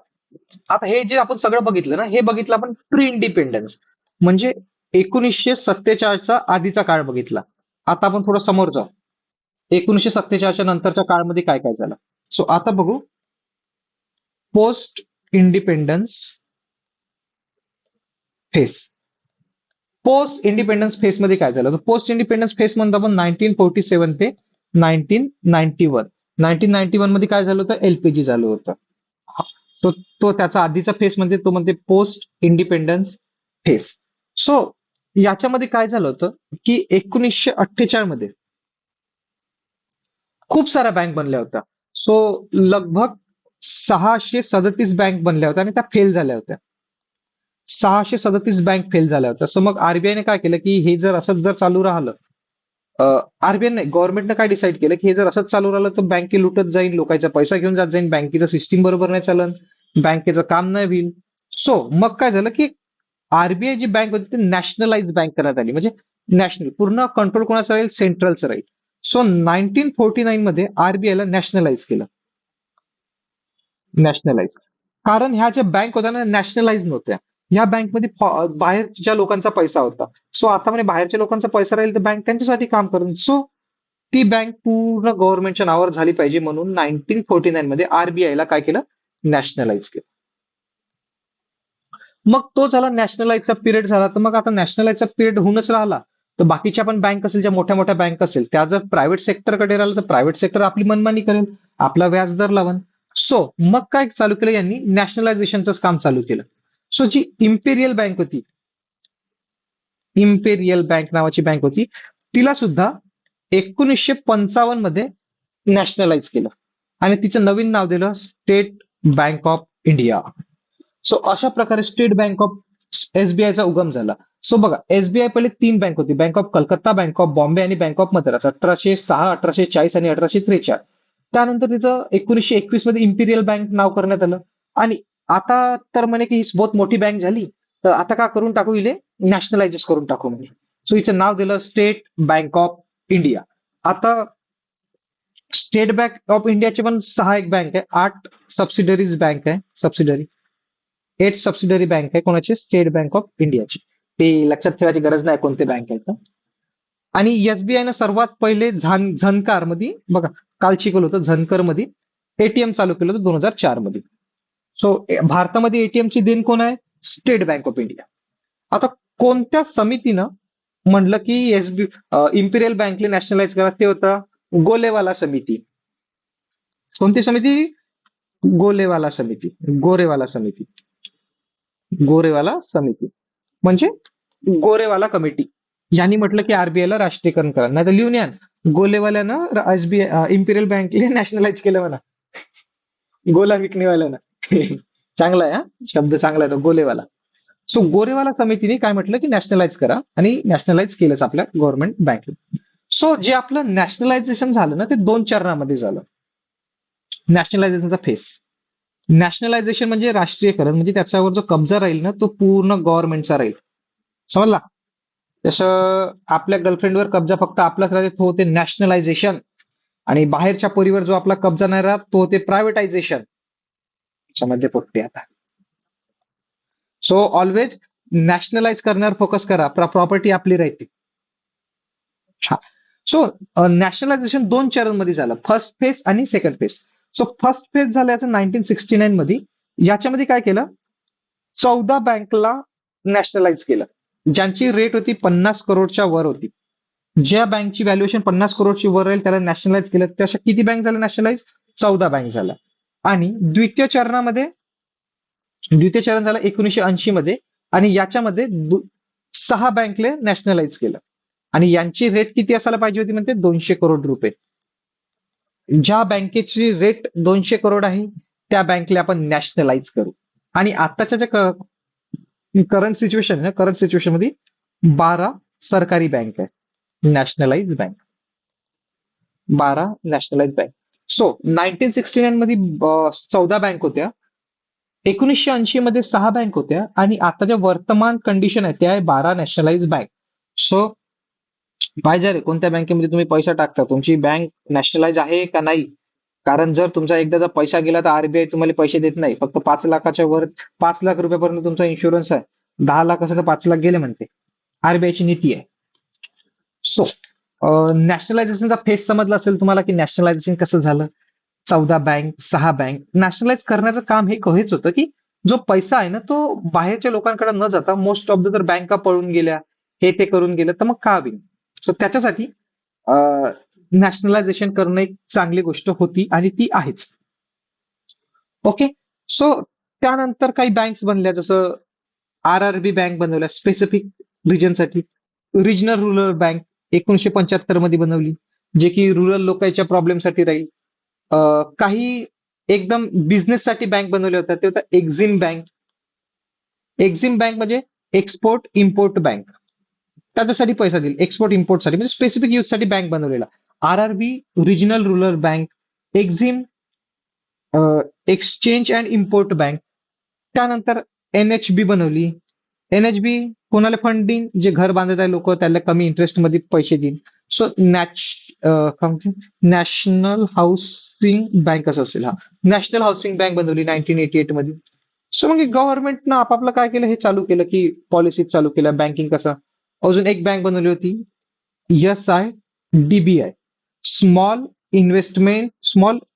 आता हे जे आपण सगळं बघितलं ना, हे बघितलं आपण प्री इंडिपेंडन्स, म्हणजे 1947चा आधीचा काळ बघितला. आता आपण थोडं समोर जाऊ. 1947च्या नंतरच्या काळामध्ये काय काय झालं. सो आता बघू post independence face. Post independence face मध्ये काय झालं? पोस्ट इंडिपेंडन्स फेस म्हणतो आपण 1947 ते 1991. 1991 मध्ये काय झालं होतं? एलपीजी झालं होतं. सो तो त्याचा आधीचा फेस म्हणजे तो म्हणते पोस्ट इंडिपेंडन्स फेस. सो याच्यामध्ये काय झालं होतं की 1948 मध्ये खूप साऱ्या बँक बनल्या होत्या. सो लगभग 637 बँक बनल्या होत्या आणि त्या फेल झाल्या होत्या. 637 बँक फेल झाल्या होत्या. सो मग आरबीआयने काय केलं की हे जर असंच जर चालू राहिलं, आरबीआय नाही, गव्हर्नमेंटनं काय डिसाईड केलं की हे जर असंच चालू राहिलं तर बँके लुटत जाईल, लोकांचा पैसा घेऊन जात जाईल, बँकेचं सिस्टीम बरोबर नाही चालन, बँकेचं काम नाही होईल. सो मग काय झालं की आरबीआय जी बँक होती ती नॅशनलाइज बँक करण्यात आली, म्हणजे नॅशनल, पूर्ण कंट्रोल कोणाचं राहील? सेंट्रलचं राहील. सो 1949 मध्ये आरबीआयला नॅशनलाइज केलं. नॅशनलाइज. कारण ह्या ज्या बँक होत्या ना, नॅशनलाइज नव्हत्या. ह्या बँकमध्ये बाहेरच्या लोकांचा पैसा होता. सो आता म्हणे बाहेरच्या लोकांचा पैसा राहील तर बँक त्यांच्यासाठी काम करेल. सो ती बँक पूर्ण गव्हर्नमेंटच्या नावावर झाली पाहिजे म्हणून 1949 मध्ये आरबीआयला काय केलं? नॅशनलाइज केलं. मग तो झाला नॅशनलाइजचा पिरियड झाला. तर मग आता नॅशनलाइजचा पिरियड होऊनच राहिला, तर बाकीच्या पण बँक असेल, ज्या मोठ्या मोठ्या बँक असेल, त्या जर प्रायव्हेट सेक्टरकडे राहिलं तर प्रायव्हेट सेक्टर आपली मनमानी करेल, आपला व्याजदर लावून. सो मग काय चालू केलं यांनी? नॅशनलायझेशनचं काम चालू केलं. सो जी इम्पेरियल बँक होती, इम्पेरियल बँक नावाची बँक होती, तिला सुद्धा 1955 मध्ये नॅशनलाइज केलं आणि तिचं नवीन नाव दिलं state bank of India. So अशा प्रकारे स्टेट बँक ऑफ एसबीआयचा उगम झाला. सो बघा, एसबीआय पहिले 3 बँक होती, bank of Calcutta, bank of Bombay आणि बँक ऑफ मद्रास. 1806, 1840 आणि 1843. त्यानंतर तिचं 1921 मध्ये इम्पिरियल बँक नाव करण्यात आलं. आणि आता तर म्हणे की ही बहुत मोठी बँक झाली, तर आता का करून टाकू, हिले नॅशनलाइज करून टाकू म्हणे. सो हिचं नाव दिलं स्टेट बँक ऑफ इंडिया. आता स्टेट बँक ऑफ इंडियाचे पण 6 एक बँक आहे, 8 सबसिडरीज बँक आहे, सबसिडरी 8 सबसिडरी बँक आहे कोणाची? स्टेट बँक ऑफ इंडियाची. ते लक्षात ठेवायची गरज नाही कोणते बँक आहेत. आणि एसबीआयनं सर्वात पहिले झनकार मध्ये, बघा काल शिकवलं होतं, झनकर मध्ये एटीएम चालू केलं होतं 2004 मध्ये. सो भारतामध्ये एटीएमची देण कोण आहे? State bank of India. आता कोणत्या समितीनं म्हणलं की इम्पिरियल बँकले नॅशनलाइज करा? ते होतं गोलेवाला समिती. कोणती समिती? गोलेवाला समिती. गोरेवाला समिती. गोरेवाला समिती म्हणजे गोरेवाला कमिटी. यांनी म्हटलं की आरबीआयला राष्ट्रीयकरण करा, नाही तर लिहून या, गोलेवाल्यानं एसबीआय इम्पिरियल बँकेला नॅशनलाइज केलं म्हणा. गोला विकणेवाल्यानं. चांगला आहे हा शब्द, चांगला आहे तो, गोलेवाला. सो गोरेवाला समितीने काय म्हटलं की नॅशनलाइज करा, आणि नॅशनलाइज केलंच आपल्या गव्हर्नमेंट बँकेत. सो जे आपलं नॅशनलायझेशन झालं ना, ते 2 चरणामध्ये झालं. नॅशनलायझेशनचा फेस. नॅशनलायझेशन म्हणजे राष्ट्रीयकरण, म्हणजे त्याच्यावर जो कब्जा राहील ना, तो पूर्ण गव्हर्नमेंटचा राहील. समजला? जसं आपल्या गर्लफ्रेंडवर कब्जा फक्त आपलाच राहते, तो होते नॅशनलायझेशन. आणि बाहेरच्या पोरीवर जो आपला कब्जा नाही राहत, तो होते प्रायव्हेटायझेशन. समजले पोट्टे आता? सो ऑलवेज नॅशनलाइज करण्यावर फोकस करा, प्रॉपर्टी आपली राहते. हा. सो नॅशनलायझेशन 2 चरणमध्ये झालं, फर्स्ट फेज आणि second phase. So first phase झालं याचं 1969 मध्ये. याच्यामध्ये काय केलं, 14 बँकला नॅशनलाइज केलं, ज्यांची रेट होती 50 करोडच्या वर होती. ज्या बँकची व्हॅल्युएशन 50 करोडची वर राहील त्याला नॅशनलाइज केलं. त्या किती बँक झाल्या नॅशनलाइज? 14 बँक झाल्या. आणि द्वितीय चरण झालं 1980 मध्ये, आणि याच्यामध्ये 6 बँकले नॅशनलाइज केलं. आणि यांची रेट किती असायला पाहिजे होती म्हणते? 200 करोड रुपये. ज्या बँकेची रेट 200 करोड आहे त्या बँकला आपण नॅशनलाइज करू. आणि आताच्या ज्या करंट सिच्युएशन मध्ये 12 सरकारी बँक आहे nationalise bank, 12 nationalise bank. So 1969 मध्ये 14 बँक होत्या, 1980 मध्ये 6 बँक होत्या, आणि आता ज्या वर्तमान कंडिशन आहे त्या आहे 12 नॅशनलाइज बँक. सो पाहिजे रे कोणत्या बँकेमध्ये तुम्ही पैसा टाकता, तुमची बँक नॅशनलाइज आहे का नाही. कारण जर तुमचा एकदा जर पैसा गेला तर आरबीआय तुम्हाला पैसे देत नाही. फक्त 5 लाखाच्या वर, 5 लाख रुपयापर्यंत तुमचा इन्शुरन्स आहे. 10 लाख असेल तर 5 लाख गेले म्हणते. आरबीआयची नीती आहे. सो नॅशनलायझेशनचा फेस समजला असेल तुम्हाला की नॅशनलायझेशन कसं झालं. 14 बँक, 6 बँक नॅशनलाइज करण्याचं काम हेच होतं की जो पैसा आहे ना तो बाहेरच्या लोकांकडे न जाता, मोस्ट ऑफ द जर बँका पळून गेल्या, हे ते करून गेलं तर मग का होईल. सो त्याच्यासाठी नॅशनलायझेशन करणं एक चांगली गोष्ट होती आणि ती आहेच. ओके. सो त्यानंतर काही बँक्स बनल्या, जसं आरआरबी बँक बनवल्या स्पेसिफिक रिजनसाठी. रिजनल रुरल बँक 1975 मध्ये बनवली, जे की रुरल लोकांच्या प्रॉब्लेमसाठी राहील. काही एकदम बिझनेससाठी बँक बनवल्या होत्या, ते होत्या एक्झिम बँक. एक्झिम बँक म्हणजे एक्सपोर्ट इम्पोर्ट बँक, त्याच्यासाठी पैसा देईल एक्सपोर्ट इम्पोर्टसाठी, म्हणजे स्पेसिफिक यूजसाठी बँक बनवलेला. RRB regional rural bank, Exim exchange and import bank. त्यानंतर एनएचबी बनवली. एनएचबी कोणाला फंडिंग, जे घर बांधत आहे लोक त्याला कमी इंटरेस्ट मध्ये पैसे देईल. सो नॅशनल हाऊसिंग बँक असं असेल, हा नॅशनल हाऊसिंग बँक बनवली 1988 मध्ये. सो मग गव्हर्नमेंटनं आपापलं काय केलं हे चालू केलं की पॉलिसी चालू केल्या बँकिंग कसं. अजून एक बँक बनवली होती SIDBI, small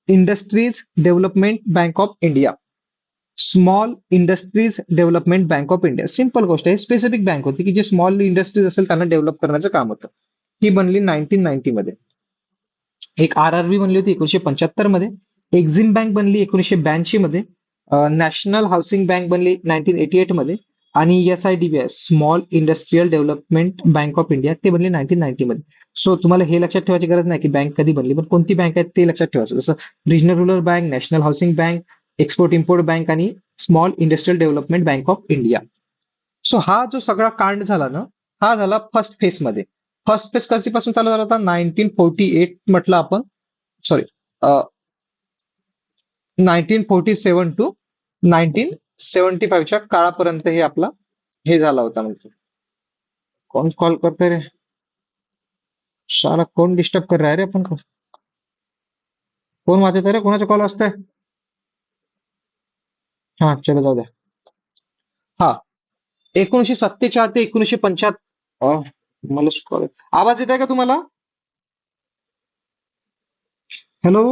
industries development bank of India. Small industries development bank of India, simple गोष्ट आहे. स्पेसिफिक बँक होती की जे स्मॉल इंडस्ट्रीज असेल त्यांना डेव्हलप करण्याचं काम होतं. ही बनली 1990 मध्ये. एक आरआरबी बनली होती 1975 मध्ये. एक्झिम बँक बनली 1982 मध्ये. नॅशनल हाऊसिंग बँक बनली 1988 मध्ये. आणि SIDBI, small industrial development bank of India, ते बनली 1990 मध्ये. सो तुम्हाला हे लक्षात ठेवायची गरज नाही की बँक कधी बनली, पण कोणती बँक आहे ते लक्षात ठेवायचं. जसं regional rural bank, national housing bank, export import bank आणि small industrial development bank of India. So हा जो सगळा कांड झाला ना, हा झाला फर्स्ट फेज मध्ये. फर्स्ट फेज कधीपासून चालू झाला होता? 1948 म्हटलं आपण, सॉरी 1947 टू 1975च्या काळापर्यंत हे आपला हे झाला होता. म्हणजे कोण कॉल करतोय रे, साला कोण डिस्टर्ब कर रहा है रे आपण को, कोण वाजत रे, कोणाचा कॉल असतंय. हा चलो जाऊ द्या. हा 1977 ते 1975. मला आवाज येत आहे का तुम्हाला? हॅलो.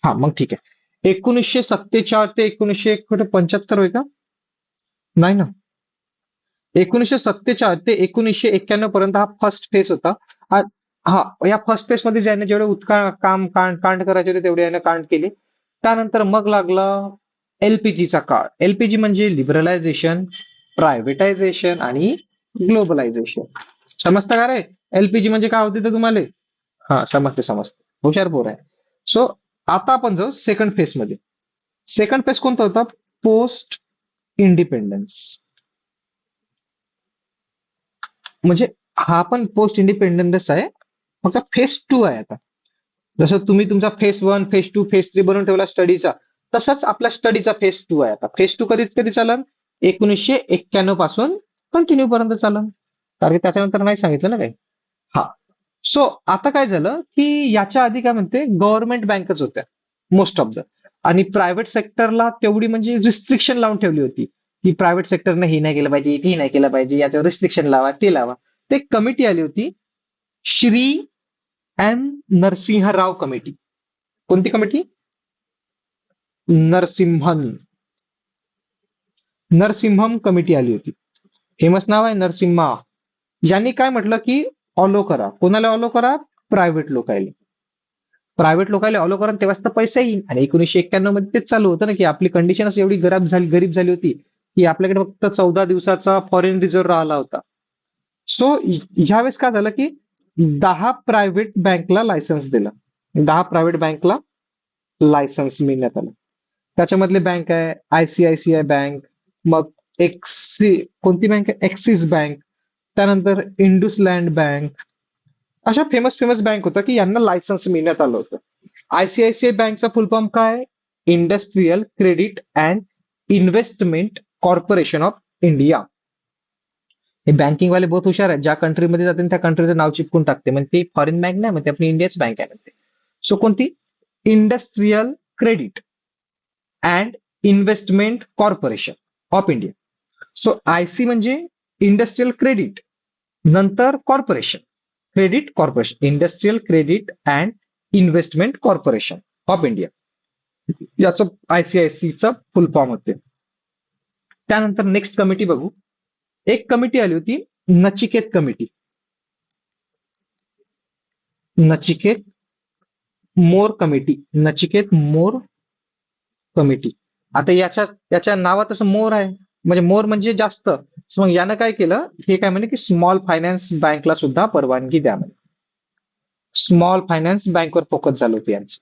हा मग ठीक आहे. 1977 ते 1975 होय का? नाही ना. 1977 ते 1991 पर्यंत हा फर्स्ट फेज होता. आ- हा या फर्स्ट फेज मध्ये ज्याने जेवढे कांड करायचे होते तेवढे याने कांड केले. त्यानंतर मग लागला एलपीजीचा काळ. एलपीजी म्हणजे लिबरलायझेशन, प्रायव्हेटायझेशन आणि ग्लोबलायझेशन. समजतं का रे? एलपीजी म्हणजे काय होते तर तुम्हाला? हा समजते. हुशार पोर आहे. सो आता आपण जाऊ सेकंड फेज मध्ये. सेकंड फेज कोणता होता? Post independence. म्हणजे हा पण पोस्ट इंडिपेंडन्स आहे, फक्त फेज 2 आहे आता. जसं तुम्ही तुमचा फेज 1, फेज 2, फेज 3 बनवून ठेवला स्टडीचा, तसंच आपला स्टडीचा फेज 2 आहे आता. फेज 2 कधी चालन? 1991 पासून कंटिन्यू पर्यंत चालन, कारण की त्याच्यानंतर नाही सांगितलं ना काही. हा. सो आता काय झालं की याच्या आधी काय म्हणते, गव्हर्नमेंट बँकच होत्या मोस्ट ऑफ द, आणि प्रायव्हेट सेक्टरला तेवढी म्हणजे रिस्ट्रिक्शन लावून ठेवली होती की प्रायव्हेट सेक्टरने हे नाही केलं पाहिजे, ते नाही केलं पाहिजे, याच्यावर रिस्ट्रिक्शन लावा, ते लावा. ते कमिटी आली होती, श्री एम नरसिंह राव कमिटी. कोणती कमिटी? नरसिम्हन नरसिम्हम कमिटी आली होती. फेमस नाव आहे नरसिम्हा. यांनी काय म्हटलं की ऑलो करा. कोणाला ऑलो करा? प्रायव्हेट लोकायले. प्रायव्हेट लोकांना ऑलो करा तेव्हाच तर पैसा येईल. आणि 1991 मध्ये तेच चालू होतं ना, की आपली कंडिशनच एवढी गरीब झाली होती की आपल्याकडे फक्त 14 दिवसाचा फॉरेन रिझर्व्ह राहिला होता. सो ह्यावेळेस काय झालं की 10 प्रायव्हेट बँकला लायसन्स दिलं. 10 प्रायव्हेट बँकला लायसन्स मिळण्यात आलं. त्याच्यामधले बँक आहे ICICI बँक, मग कोणती बँक आहे? ऍक्सिस बँक, त्यानंतर इंडसलँड बँक. अशा फेमस फेमस बँक होत्या की यांना लायसन्स मिळण्यात आलं होतं. ICICI बँकचा फुल फॉर्म काय? Industrial credit and investment corporation of India. हे बँकिंग वाले बहुत हुशार आहेत. ज्या कंट्रीमध्ये जाते त्या कंट्रीचं नाव चिपकून टाकते. म्हणजे ती फॉरेन बँक नाही म्हणते, आपली इंडियाच बँक आहे म्हणते. सो कोणती? Industrial credit and investment corporation of India. So IC म्हणजे इंडस्ट्रियल क्रेडिट, नंतर corporation, credit corporation, industrial credit and investment corporation of India. याचं ICICचं फुल फॉर्म होते. त्यानंतर नेक्स्ट कमिटी बघू. एक कमिटी आली होती, नचिकेत कमिटी. नचिकेत मोर कमिटी. नचिकेत मोर कमिटी. आता याच्या नावात असं मोर आहे, म्हणजे मोर म्हणजे जास्त. So मग यानं काय केलं, हे काय म्हणे की स्मॉल फायनान्स बँकला सुद्धा परवानगी द्या म्हणे. स्मॉल फायनान्स बँकवर फोकस झालं होतं यांचं.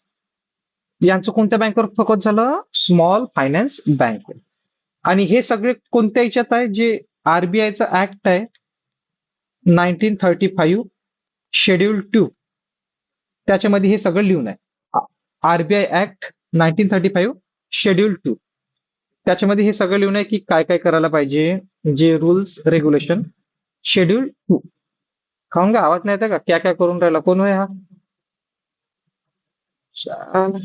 यांचं कोणत्या बँकवर फोकस झालं? स्मॉल फायनान्स बँकवर. आणि हे सगळे कोणत्या याच्यात आहे? जे RBIचा ऍक्ट आहे 1935 शेड्यूल 2, त्याच्यामध्ये हे सगळं लिहून आहे. RBI ऍक्ट 1935 शेड्यूल 2, त्याच्यामध्ये हे सगळं लिहून आहे की काय काय करायला पाहिजे, जे रूल्स रेग्युलेशन. शेड्यूल 2. खाऊन का आवाज नाही येते का? क्या क्या करून राहिला? कोण होय हा? चाल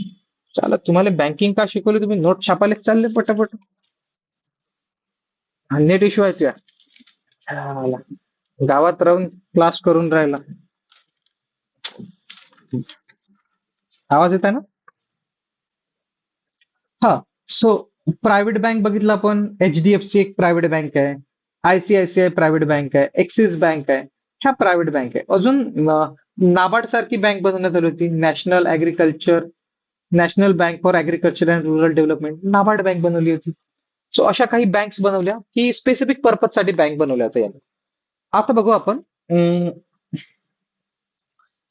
चाल, तुम्हाला बँकिंग का शिकवली? तुम्ही नोट छापायला चालले पटापट. नेट इश्यू आहे तुया. चाला, गावात राहून क्लास करून राहिला. आवाज येत आहे ना? हा. सो प्रायव्हेट बँक बघितलं आपण. HDFC एक प्रायव्हेट बँक आहे, ICICI प्रायव्हेट बँक आहे, ऍक्सिस बँक आहे. ह्या प्रायव्हेट बँक आहे. अजून नाबार्ड सारखी बँक बनवण्यात आली होती, national bank for agriculture and rural development. NABARD bank बनवली होती. सो अशा काही बँक्स बनवल्या की स्पेसिफिक पर्पज साठी बँक बनवल्या होत्या याने. आता बघू आपण.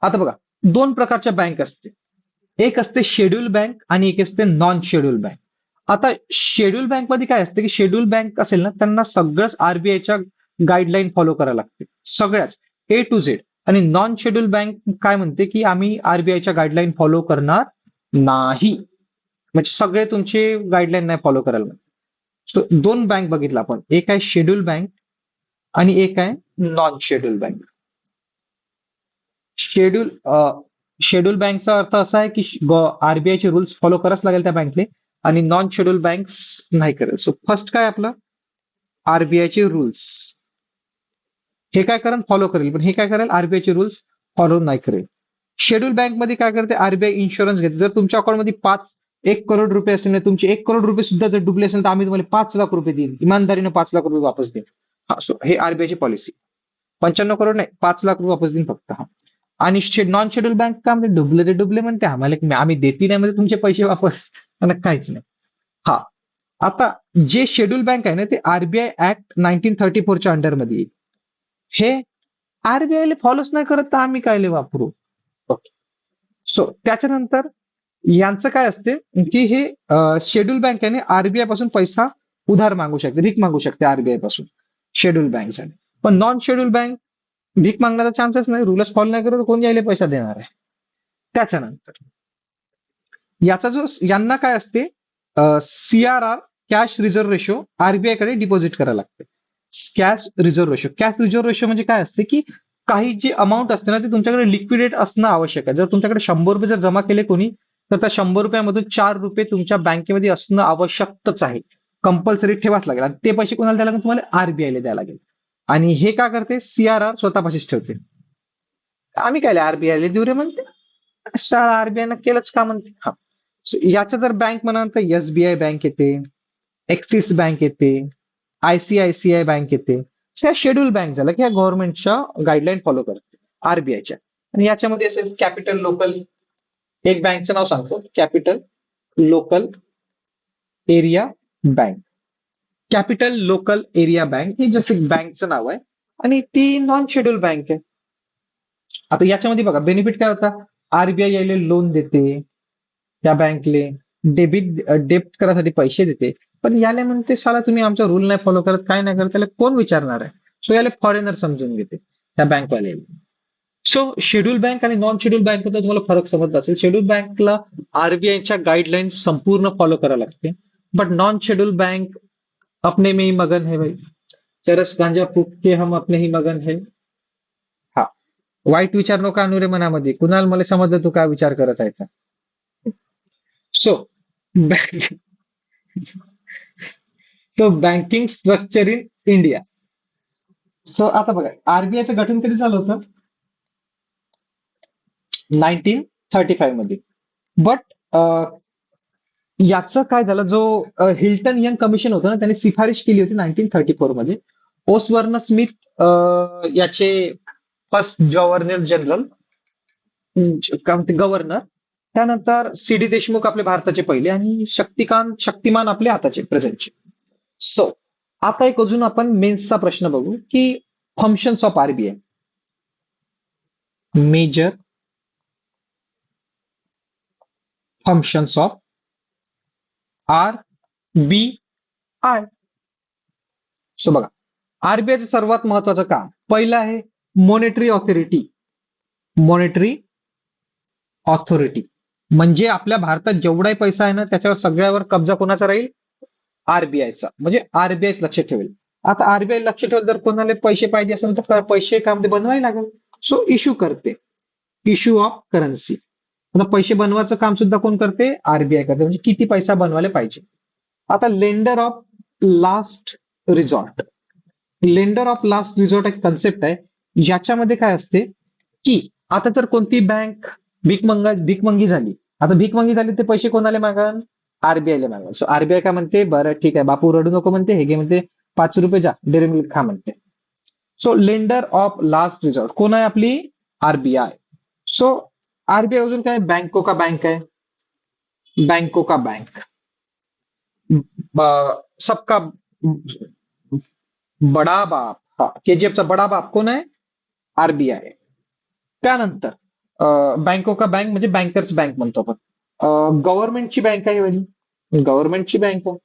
आता बघा, दोन प्रकारच्या बँक असते. एक असते शेड्यूल बँक आणि एक असते नॉन शेड्यूल बँक. आता शेड्यूल बँक मध्ये काय असते की शेड्यूल बँक असेल ना, त्यांना सगळंच RBIच्या गाईडलाईन फॉलो करायला लागते, सगळ्याच A to Z. आणि नॉन शेड्यूल बँक काय म्हणते की आम्ही RBIच्या गाईडलाईन फॉलो करणार नाही, म्हणजे सगळे तुमचे गाईडलाईन नाही फॉलो करायला लागते. So, दोन बँक बघितलं आपण, एक आहे शेड्यूल बँक आणि एक आहे non schedule bank. Schedule schedule बँकचा अर्थ असा आहे की RBIचे रूल्स फॉलो करावंच लागेल त्या बँकले, आणि नॉन शेड्यूल बँक नाही करेल. सो फर्स्ट काय आपलं, RBIचे रूल्स. हे काय करेल? फॉलो करेल. पण हे काय करेल? RBIचे रूल्स फॉलो नाही करेल. शेड्यूल बँक मध्ये काय करते? RBI इन्शुरन्स घेते. जर तुमच्या अकाउंटमध्ये 1 करोड रुपये असेल ना, तुमचे 1 करोड रुपये सुद्धा जर डुबले असेल तर आम्ही तुम्हाला 5 लाख रुपये देईल, इमानदारीने 5 लाख रुपये वापस देईल. हा, सो हे RBIची पॉलिसी. 95 करोड नाही, 5 लाख रुपये वापस देईन फक्त. हा. आणि नॉन शेड्यूल बँक का म्हणते? डुबले ते डुबले म्हणते आम्हाला, आम्ही देती नाही म्हणजे तुमचे पैसे वापस, आणि काहीच नाही. हा. आता जे शेड्यूल बँक आहे ना, ते RBI ऍक्ट 1934च्या अंडरमध्ये येईल. हे RBI फॉलोच नाही करत तर आम्ही काय वापरू? ओके. सो त्याच्यानंतर यांचं काय असते की हे शेड्यूल बँक आहे ना, RBI पासून पैसा उधार मागू शकते, भीक मागू शकते RBI पासून, शेड्यूल बँक झाले. पण नॉन शेड्यूल बँक भीक मागण्याचा चान्सेस नाही, रूलच फॉलो नाही करत, कोण यायला पैसा देणार आहे. त्याच्यानंतर याचा जो यांना काय असते, CRR cash reserve ratio RBI कडे डिपॉझिट करायला लागते. कॅश रिझर्व्ह रेशो म्हणजे काय असते की काही जी अमाऊंट असते ना, ती तुमच्याकडे लिक्विडेट असणं आवश्यक आहे. जर तुमच्याकडे 100 रुपये जर जमा केले कोणी, तर त्या 100 रुपयामधून 4 रुपये तुमच्या बँकेमध्ये असणं आवश्यकच आहे, कंपल्सरी ठेवाच लागेल. आणि ते पैसे कोणाला द्यायला लागेल? तुम्हाला RBIला द्यायला लागेल. आणि हे का करते? CRR स्वतःपाशीच ठेवते. आम्ही काय RBIला देऊ रे म्हणते. शाळा आरबीआयनं केलंच का म्हणते. हा. So, याच्या जर बँक म्हणाल तर एसबीआय बँक येते, एक्सिस बँक येते, आयसीआयसीआय बँक येते. So, ह्या शेड्यूल बँक झालं की ह्या गव्हर्नमेंटच्या गाईडलाईन फॉलो करते आरबीआयच्या. आणि याच्यामध्ये असेल कॅपिटल लोकल. एक बँकचं नाव सांगतो, capital local area bank. Capital local area bank ही जस्ट एक बँकचं नाव आहे आणि ती नॉन शेड्यूल बँक आहे. आता याच्यामध्ये बघा बेनिफिट काय होता. आरबीआय यायला लोन देते त्या बँकले, डेबिट करायसाठी पैसे देते. पण याला म्हणते साला तुम्ही आमचा रूल नाही फॉलो करत, काय नाही करत, त्याला कोण विचारणार आहे. सो याला फॉरेनर समजून घेते त्या बँकवाले. सो शेड्यूल बँक आणि नॉन शेड्यूल बँक बद्दल तुम्हाला फरक समजला असेल. शेड्यूल बँकला आरबीआयच्या गाईडलाईन संपूर्ण फॉलो करावं लागते. बट नॉन शेड्यूल बँक अपने में ही मगन है भाई. चरस गांजा फूक के हम अपने ही मगन है. हा. वाईट विचार नको आणू रे मनामध्ये. कुणाल मला समजलं तू काय विचार करत आहे. So so banking structure in India. So आता बघा आरबीआयचं गठन कधी झालं होतं. 1935 मध्ये. बट याचं काय झालं, जो हिल्टन यंग कमिशन होतं ना, त्याने शिफारिश केली होती 1934 मध्ये. ओसवर्न स्मिथ याचे फर्स्ट गव्हर्नर जनरल, गव्हर्नर. त्यानंतर सी डी देशमुख आपले भारताचे पहिले आणि शक्तिमान आपले आताचे प्रेझेंटचे. सो आता एक अजून आपण मेन्सचा प्रश्न बघू की functions of RBI. Major functions of R B I. So बघा आरबीआयचं सर्वात महत्वाचं काम पहिलं आहे मॉनिटरी ऑथॉरिटी. मॉनिटरी ऑथॉरिटी म्हणजे आपल्या भारतात जेवढाही पैसा आहे ना त्याच्यावर सगळ्यावर कब्जा कोणाचा राहील. आरबीआयचा. म्हणजे आरबीआय लक्ष ठेवेल. आता आरबीआय लक्ष ठेवेल जर कोणाला पैसे पाहिजे असेल तर पैसे काम ते बनवायला लागेल. सो इश्यू करते, इश्यू ऑफ करन्सी. आता पैसे बनवायचं काम सुद्धा कोण करते. आरबीआय करते. म्हणजे किती पैसा बनवायला पाहिजे. आता lender of last resort. Lender of last resort एक कन्सेप्ट आहे. याच्यामध्ये काय असते की आता जर कोणती बँक भीकमंगी झाली. आता भीकमंगी झाली ते पैसे कोणाला मागाल. आरबीआयला मागाल. सो आरबीआय काय म्हणते, बरं ठीक आहे बापू रडू नको म्हणते, हे घे म्हणते 5 रुपये, जा डेअरी मिल्क खा म्हणते. So lender of last resort कोण आहे आपली. आरबीआय. सो आरबीआय अजून काय बँको का बँक आहे. बँको का बँक. सबका बडा बाप. हा केजीएफचा बडा बाप कोण आहे. आरबीआय. त्यानंतर बँको का बँक म्हणजे बँकर्स बँक म्हणतो आपण. गव्हर्नमेंटची बँक आहे वाली. गव्हर्नमेंटची बँक आहे.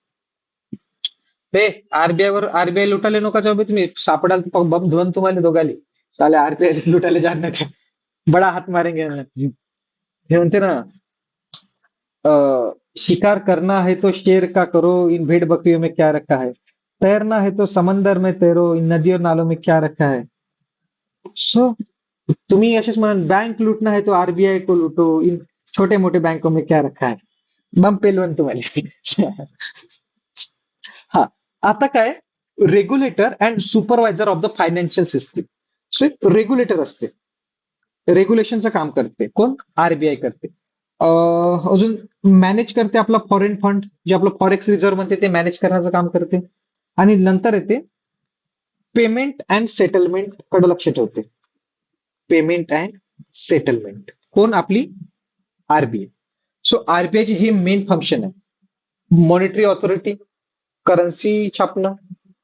हे आरबीआय लुटाले नका जाऊ बे तुम्ही. सापडाल तर बम धुवन तुम्हाला दोघाले. साले आरबीआय लुटायला जात नका. बडा हात मारेंगे. हे म्हणते ना शिकार करना है तो शेर का करो, इन भेड़ बकरियों में क्या रखा है. तैरना है तो समंदर में तैरो, इन नदी और नालों में क्या रखा है. सो तुम्ही असेच म्हणाल बँक लूटना है तो आरबीआय को लूटो, इन छोटे मोठे बैंकों में क्या रखा है. बम पेलवन तुम्हाला. हा. आता काय regulator and supervisor of the financial system. So एक रेग्युलेटर असते, रेग्युलेशनचं काम करते कोण. आरबीआय करते. अजून मॅनेज करते आपला फॉरेन फंड, जे आपलं फॉरेक्स रिझर्व्ह म्हणते ते मॅनेज करण्याचं काम करते. आणि नंतर येते पेमेंट अँड सेटलमेंट कडे लक्ष ठेवते. पेमेंट अँड सेटलमेंट कोण आपली आरबीआय. सो आरबीआयची हे मेन फंक्शन आहे. मॉनिटरी ऑथॉरिटी, करन्सी छापणं,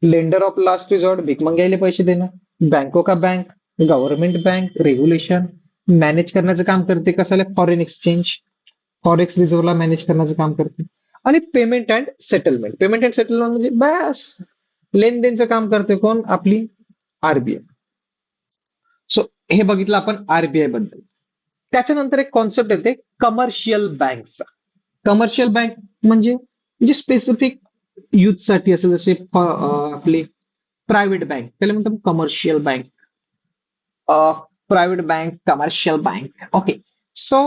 लेंडर ऑफ लास्ट रिसॉर्ट भिकमंग्याला पैसे देणं, बँको का bank, government bank, regulation manage करण्याचं काम करते. कसं फॉरेन एक्सचेंज, फॉरेक्स रिझर्व्हला मॅनेज करण्याचं काम करते. आणि payment and settlement. Payment and settlement म्हणजे बस लेनदेनचं काम करते कोण आपली आरबीआय. सो हे बघितलं आपण आरबीआय बद्दल. त्याच्यानंतर एक कॉन्सेप्ट येते कमर्शियल बँकचा. कमर्शियल बँक म्हणजे स्पेसिफिक साठी असेल, जसे आपली प्रायव्हेट बँक त्याला म्हणतात commercial bank. Private bank, commercial bank. Okay. So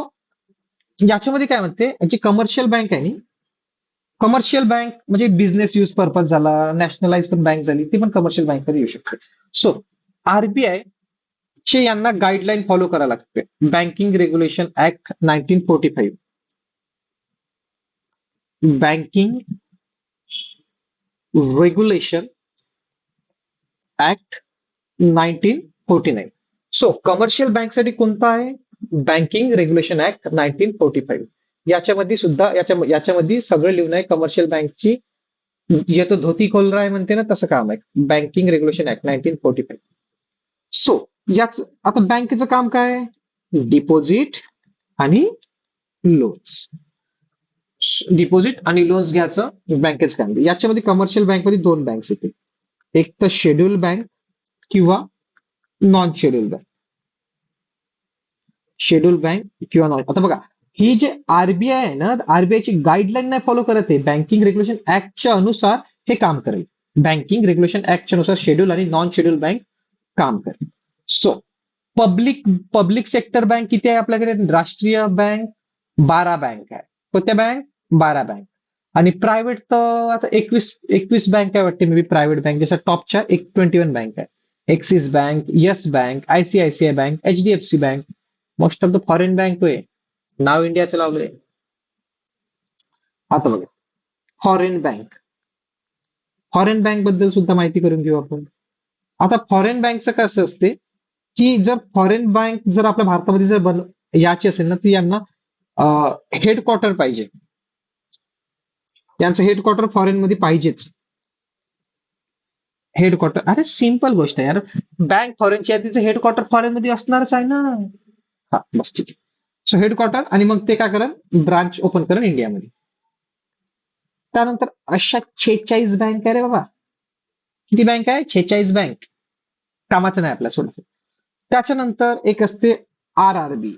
याच्यामध्ये काय म्हणते, जी कमर्शियल बँक आहे नी, कमर्शियल बँक म्हणजे बिझनेस यूज पर्पज झाला, नॅशनलाइज पण बँक झाली, ती पण कमर्शियल बँक मध्ये येऊ शकते. सो आरबीआय यांना गाईडलाईन फॉलो करायला लागते. Banking regulation act 1945, banking regulation act 1949. So commercial बँकसाठी कोणता आहे? Banking regulation act 1945. याच्यामध्ये सुद्धा याच्यामध्ये सगळं लिहून आहे कमर्शियल बँकची. जे तो धोती खोल रहा है म्हणते ना, तसं काम आहे. Banking regulation act 1945. सो याच आता बँकेचं काम काय आहे? डिपॉझिट आणि लोन्स. डिपॉझिट आणि लोन्स घ्यायचं बँकेचं काम. याच्यामध्ये कमर्शियल बँकमध्ये दोन बँक्स येते, एक तर शेड्यूल बँक किंवा non schedule bank. Schedule bank किंवा नॉन. आता बघा, ही जे आरबीआय आहे ना, आरबीआयची गाईडलाईन नाही फॉलो करत आहे. बँकिंग रेग्युलेशन ऍक्टच्या अनुसार हे काम करेल. बँकिंग रेग्युलेशन ऍक्टच्या अनुसार शेड्यूल आणि नॉन शेड्यूल बँक काम करेल. सो पब्लिक सेक्टर बँक किती आहे आपल्याकडे? राष्ट्रीय बँक 12 बँक आहे. कोणत्या बँक? 12 बँक. आणि प्रायव्हेट तर आता 21 बँक आहे वाटते, मे बी प्रायव्हेट बँक. जसं टॉपच्या 21 बँक आहे. Axis bank, yes bank, ICICI bank, HDFC bank. Most of the foreign bank होय, नाव इंडियाचं लावलंय. आता बघा, फॉरेन बँक. फॉरेन बँक बद्दल सुद्धा माहिती करून घेऊ आपण. आता फॉरेन बँकचं कसं असते की जर फॉरेन बँक जर आपल्या भारतामध्ये जर याची असेल ना, तर यांना हेडक्वार्टर पाहिजे. यांचं हेडक्वार्टर फॉरेन मध्ये पाहिजेच. हेडक्वार्टर, अरे सिंपल गोष्ट आहे यार. बँक फॉरेनची आहे, तिचं हेडक्वार्टर फॉरेन मध्ये असणारच आहे ना. हा, बस ठीक आहे. सो हेडक्वार्टर, आणि मग ते काय करेल? ब्रांच ओपन करेल इंडियामध्ये. त्यानंतर अशा 46 बँक आहे रे बाबा. किती बँक आहे? 46 बँक. कामाचं नाही आपल्या सोडत. त्याच्यानंतर एक असते RRB.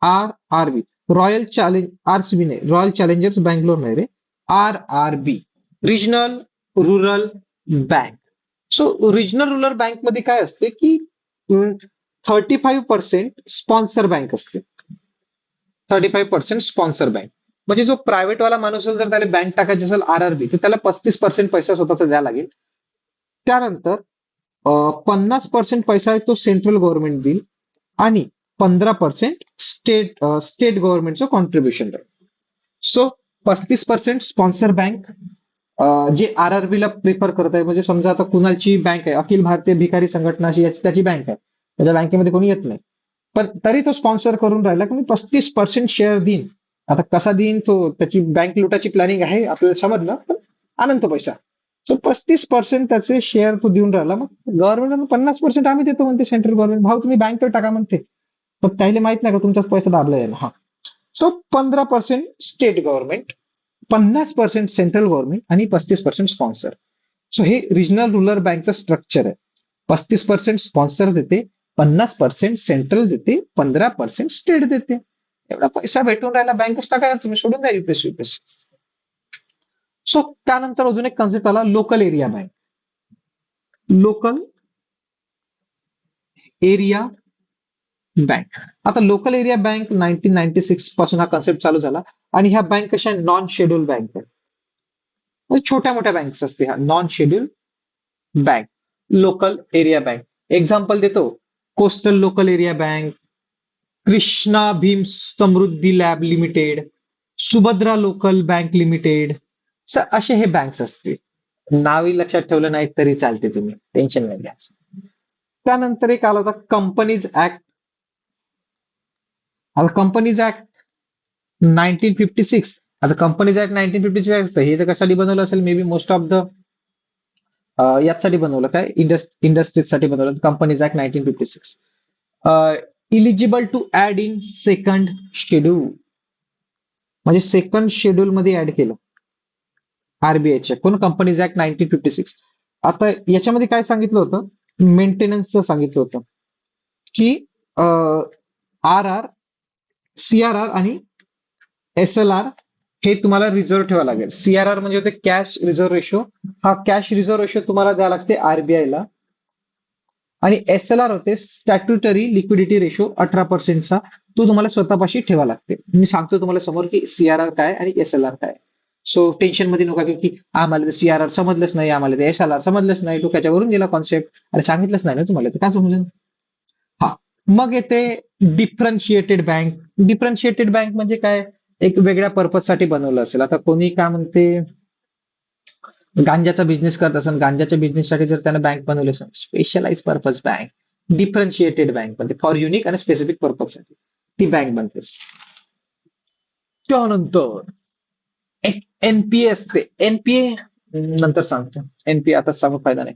RRB, royal challenge, RCB नाही, रॉयल चॅलेंजर्स बँगलोर नाही रे, RRB, regional rural bank. So regional rural bank मध्ये काय असते की 35% स्पॉन्सर बँक असते. 35% स्पॉन्सर बँक म्हणजे जो प्रायव्हेट वाला माणूस जर त्याला बँक टाकायची असेल आरआरबी, तर त्याला 35% पैसा स्वतःचा द्यावा लागेल. त्यानंतर 50% पैसा आहे तो सेंट्रल गव्हर्नमेंट देईल आणि 15% स्टेट गव्हर्नमेंटचं कॉन्ट्रीब्युशन राहील. सो 35% स्पॉन्सर बँक जे आरआरबी ला प्रिफर करत आहे. म्हणजे समजा आता कुणालची बँक आहे, अखिल भारतीय भिकारी संघटना अशी त्याची बँक आहे, त्याच्या बँकेमध्ये कोणी येत नाही, पण तरी तो स्पॉन्सर करून राहिला की मी 35% शेअर देईन. आता कसा देईन तो, त्याची बँक लुटाची प्लॅनिंग आहे आपल्याला समजलं, पण अनंत पैसा. सो 35% त्याचे शेअर तो देऊन राहिला. मग गव्हर्नमेंट 50% आम्ही देतो म्हणते, सेंट्रल गव्हर्नमेंट. भाऊ तुम्ही बँक टाका म्हणते, पण त्याला माहित नाही का तुमचाच पैसा दाबला आहे ना. हा, so 15% state government, 50% central government आणि 35% स्पॉन्सर. सो हे रिजनल रुरल बँकचं स्ट्रक्चर आहे. 35% स्पॉन्सर देते, 50% सेंट्रल देते, 15% स्टेट देते. एवढा पैसा भेटून राहिला, बँकच टाकायला तुम्ही, सोडून द्या युपीएससी. सो त्यानंतर अजून एक कन्सेप्ट आला, local area bank. Local area bank. आता लोकल एरिया बँक 1996 पासून हा कन्सेप्ट चालू झाला. आणि ह्या बँक कशा नॉन शेड्यूल बँक आहे, म्हणजे छोट्या मोठ्या बँक्स असते. हा non schedule bank, local area bank. Example देतो, coastal local area bank, Krishna Bhima Samruddhi LAB limited, Subhadra local bank limited. असे हे बँक्स असते. नावही लक्षात ठेवलं नाही तरी चालते, तुम्ही टेन्शन नाही घ्यायचं. त्यानंतर एक आला होता कंपनीज ऍक्ट. आता कंपनीज ऍक्ट 1956. आता कंपनीज ऍक्ट 1956 असतं, हे तर कशासाठी बनवलं असेल? Maybe most of the यासाठी बनवलं, काय इंडस्ट्रीजसाठी बनवलं. Companies act 1956. Eligible to add in second schedule, म्हणजे सेकंड शेड्यूल मध्ये ऍड केलं आरबीआयच्या. कोण? Companies act 1956. आता याच्यामध्ये काय सांगितलं होतं? मेंटेनन्सचं सांगितलं होतं की आर आर, सीआरआर आणि एसएलआर हे तुम्हाला रिझर्व्ह ठेवावं लागेल. सीआरआर म्हणजे होते कॅश रिझर्व्ह रेशो. हा कॅश रिझर्व्ह रेशो तुम्हाला द्यावा लागते आरबीआयला. आणि एसएलआर होते स्टॅट्युटरी लिक्विडिटी रेशो 18%चा, तो तुम्हाला स्वतःपाशी ठेवा लागते. मी सांगतो तुम्हाला समोर की सीआरआर काय आणि एसएलआर काय. सो टेन्शन मध्ये नका घेऊ की आम्हाला ते सीआरआर समजलंच नाही, आम्हाला ते एसएलआर समजलंच नाही, डोक्याच्या वरून गेला कॉन्सेप्ट. अरे सांगितलंच नाही ना तुम्हाला, तर काय समजेल? मग येते डिफरन्शिएटेड बँक. डिफरन्शिएटेड बँक म्हणजे काय? एक वेगळ्या पर्पज साठी बनवलं असेल. आता कोणी काय म्हणते, गांजाचा बिझनेस करत असेल, गांजाच्या बिझनेससाठी जर त्यानं बँक बनवली असेल, specialised purpose bank, differentiated bank बनते फॉर युनिक आणि स्पेसिफिक पर्पज साठी ती बँक बनते. त्यानंतर एक एनपीए असते. एनपीए नंतर सांगतो. एनपीए आता सांगून फायदा नाही.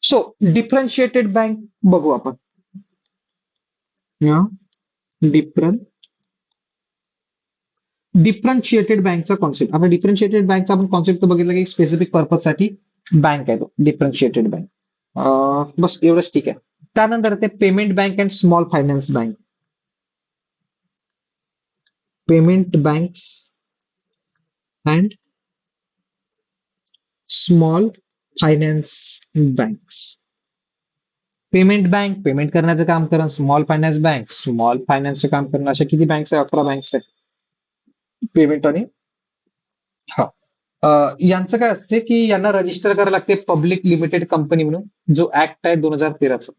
सो डिफरन्शिएटेड बँक बघू आपण. डिफरन्शिएटेड बँकचा कॉन्सेप्ट. आता डिफरन्शिएटेड बँकचा आपण कॉन्सेप्ट बघितलं की स्पेसिफिक पर्पज साठी बँक आहे तो डिफरन्शिएटेड बँक. बस एवढंच ठीक आहे. त्यानंतर ते payment bank and small finance bank. Payment banks and small finance banks. Payment bank payment करण्याचं काम करा. स्मॉल फायनान्स बँक स्मॉल फायनान्सचं काम करणं. अशा किती बँक्स आहे? 11 बँक्स आहेत पेमेंट आणि हा. यांचं काय असते की यांना रजिस्टर करायला लागते पब्लिक लिमिटेड कंपनी म्हणून, जो ऍक्ट आहे 2013चा.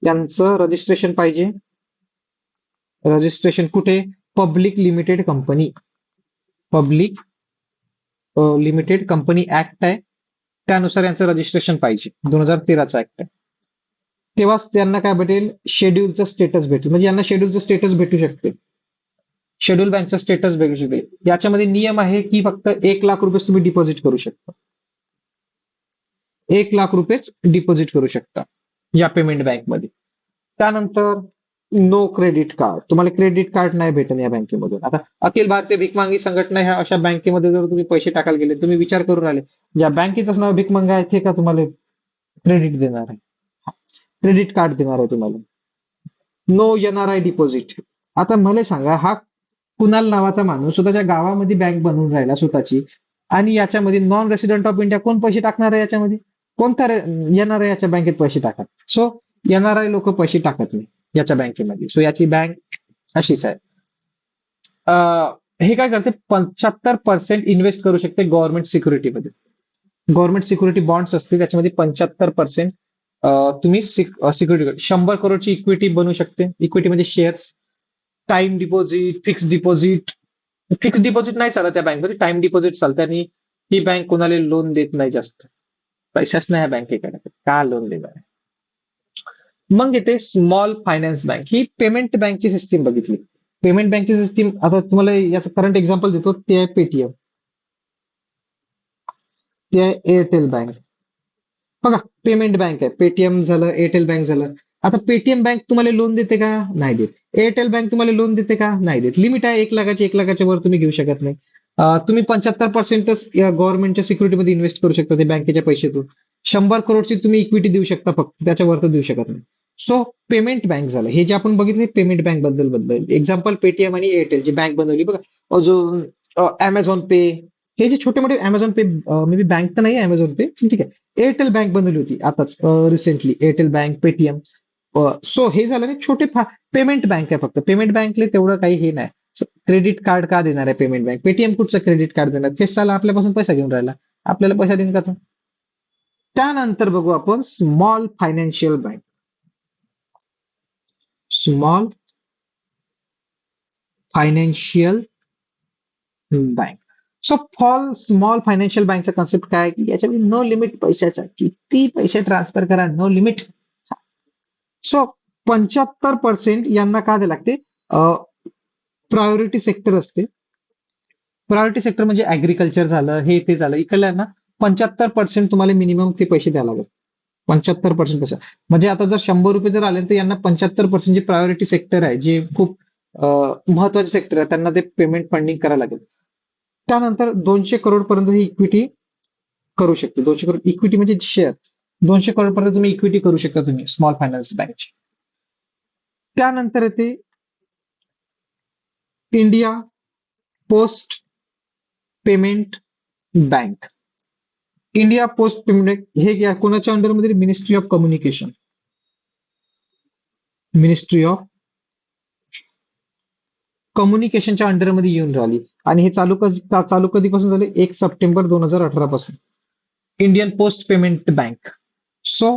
यांचं रजिस्ट्रेशन पाहिजे. रजिस्ट्रेशन कुठे? Public limited company. Public limited company act आहे, त्यानुसार यांचं रजिस्ट्रेशन पाहिजे. 2013चा ऍक्ट आहे. तेव्हाच त्यांना काय भेटेल? शेड्यूलचं स्टेटस भेटेल. म्हणजे यांना शेड्यूलचं स्टेटस भेटू शकते. शेड्यूल बँकचं स्टेटस भेटू शकते. याच्यामध्ये नियम आहे की फक्त 1,00,000 तुम्ही डिपॉझिट करू शकता. 1,00,000 डिपॉझिट करू शकता या पेमेंट बँकमध्ये. त्यानंतर नो क्रेडिट कार्ड. तुम्हाला क्रेडिट कार्ड नाही भेटेल या बँकेमधून. आता अखिल भारतीय भिकमांगी संघटना ह्या अशा बँकेमध्ये जर तुम्ही पैसे टाकायला गेले, तुम्ही विचार करून राहिले ज्या बँकेचं नाव भिकमंगा आहे ते का तुम्हाला क्रेडिट देणार आहे? क्रेडिट कार्ड देणार आहे तुम्हाला. No NRI deposit. आता मला सांगा, हा कुणाल नावाचा माणूस स्वतःच्या गावामध्ये बँक बनवून राहिला स्वतःची, आणि याच्यामध्ये नॉन रेसिडेंट ऑफ इंडिया कोण पैसे टाकणार आहे याच्यामध्ये? कोणता येणार आहे याच्या बँकेत पैसे टाकत? सो एनआरआय लोक पैसे टाकत नाही याच्या बँकेमध्ये. सो याची बँक अशीच आहे. हे काय करते? 75% इन्व्हेस्ट करू शकते गव्हर्नमेंट सिक्युरिटीमध्ये. गव्हर्नमेंट सिक्युरिटी बॉन्ड्स असते, त्याच्यामध्ये 75% तुम्ही सिक्युरिटी 100 करोडची इक्विटी बनवू शकते. इक्विटी म्हणजे shares. Time deposit, fix deposit. Fix deposit नाही चालत त्या बँकमध्ये, टाइम डिपॉझिट चालतं. आणि ही बँक कोणाला लोन देत नाही जास्त. पैशाच नाही बँकेकडे, का लोन देणार? मग येते स्मॉल फायनान्स बँक. ही पेमेंट बँकची सिस्टीम बघितली. पेमेंट बँकची सिस्टीम आता तुम्हाला याचं करंट एक्झाम्पल देतो. ते आहे पेटीएम, ते आहे एअरटेल बँक. बघा, पेमेंट बँक आहे. पेटीएम झालं, एअरटेल बँक झालं. आता पेटीएम बँक तुम्हाला लोन देते का? नाही देत. एअरटेल बँक तुम्हाला लोन देते का? नाही देत. लिमिट आहे 1,00,000ची. 1,00,000च्या वर तुम्ही घेऊ शकत नाही. तुम्ही 75%च गव्हर्नमेंटच्या सिक्युरिटीमध्ये इन्व्हेस्ट करू शकता ते बँकेच्या पैशातून. 100 करोडची तुम्ही इक्विटी देऊ शकता फक्त, त्याच्यावर तर देऊ शकत नाही. सो पेमेंट बँक झालं. हे जे आपण बघितले पेमेंट बँक बद्दल एक्झाम्पल पेटीएम आणि एअरटेलची बँक बनवली बघा. अजून अमेझॉन पे, हे जे छोटे मोठे Amazon pay, may be bank तर नाही अमेझॉन पे, ठीक आहे. एअरटेल बँक बनवली होती आताच recently, Airtel bank, Paytm. So हे झालं ना छोटे पेमेंट बँक आहे. फक्त पेमेंट बँकले तेवढं काही हे नाही. क्रेडिट कार्ड का देणार आहे पेमेंट बँक? पेटीएम कुठचं क्रेडिट कार्ड देणार? तेच साला आपल्यापासून पैसा घेऊन राहिला, आपल्याला पैसा देईन का तो? त्यानंतर बघू आपण small financial bank. Small financial bank. So fall small financial बँकचा कॉन्सेप्ट काय आहे की याच्यामध्ये नो लिमिट पैशाचा, किती पैसे ट्रान्सफर करा, नो लिमिट. सो 75% यांना का द्यायला लागते? प्रायोरिटी सेक्टर असते. प्रायोरिटी सेक्टर म्हणजे ऍग्रिकल्चर झालं, हे ते झालं. इकडल्यांना 75% तुम्हाला मिनिमम ते पैसे द्यायला लागतात. 75% पैसा म्हणजे आता जर 100 रुपये जर आले तर यांना 75% जे प्रायोरिटी सेक्टर आहे, जे खूप महत्वाचे सेक्टर आहे, त्यांना ते पेमेंट फंडिंग करायला लागेल. त्यानंतर 200 करोड पर्यंत ही इक्विटी करू शकते. 200 करोड इक्विटी म्हणजे शेअर. 200 करोड पर्यंत तुम्ही इक्विटी करू शकता तुम्ही स्मॉल फायनान्स बँकची. त्यानंतर येते India post payment bank. India post payment हे कोणाच्या अंडरमध्ये? Ministry of communication. Ministry of कम्युनिकेशनच्या अंडरमध्ये येऊन राहिली. आणि हे चालू कधीपासून झाले? 1 सप्टेंबर 2018 पासून. Indian post payment bank. So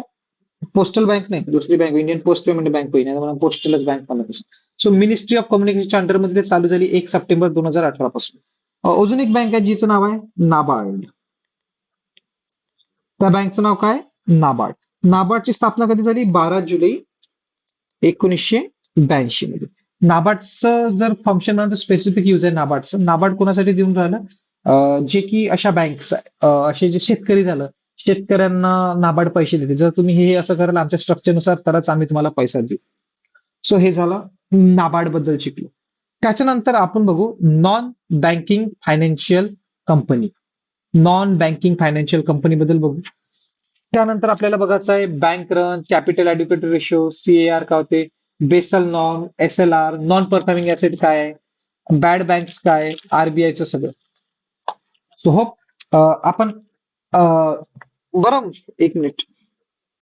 postal bank नाही, दुसरी bank Indian post payment bank पहिली, मला पोस्टलच बँक म्हणत असं. सो मिनिस्ट्री ऑफ कम्युनिकेशनच्या अंडरमध्ये ते चालू झाली 1 सप्टेंबर 2018 पासून. अजून एक बँक आहे जिचं नाव आहे नाबार्ड. त्या बँकचं नाव काय? नाबार्ड. नाबार्डची स्थापना कधी झाली? 12 जुलै 1982 मध्ये. नाबार्डचं जर फंक्शन म्हणा तर स्पेसिफिक यूज आहे नाबार्डचं. नाबार्ड कोणासाठी देऊन राहिलं? जे की अशा बँक्स असे जे शेतकरी झालं, शेतकऱ्यांना नाबार्ड पैसे देते. जर तुम्ही हे असं कराल आमच्या स्ट्रक्चरनुसार तरच आम्ही तुम्हाला पैसा देऊ. सो हे झालं नाबार्ड बद्दल शिकलो. त्याच्यानंतर आपण बघू non banking financial company. Non banking financial company बद्दल बघू. त्यानंतर आपल्याला बघायचं आहे bank run, capital adequacy ratio, CAR काय होते, Basel norm, SLR, non performing asset काय आहे, बॅड बँक्स काय आहे, आरबीआयचं सगळं. सो होप आपण बरं, एक मिनिट.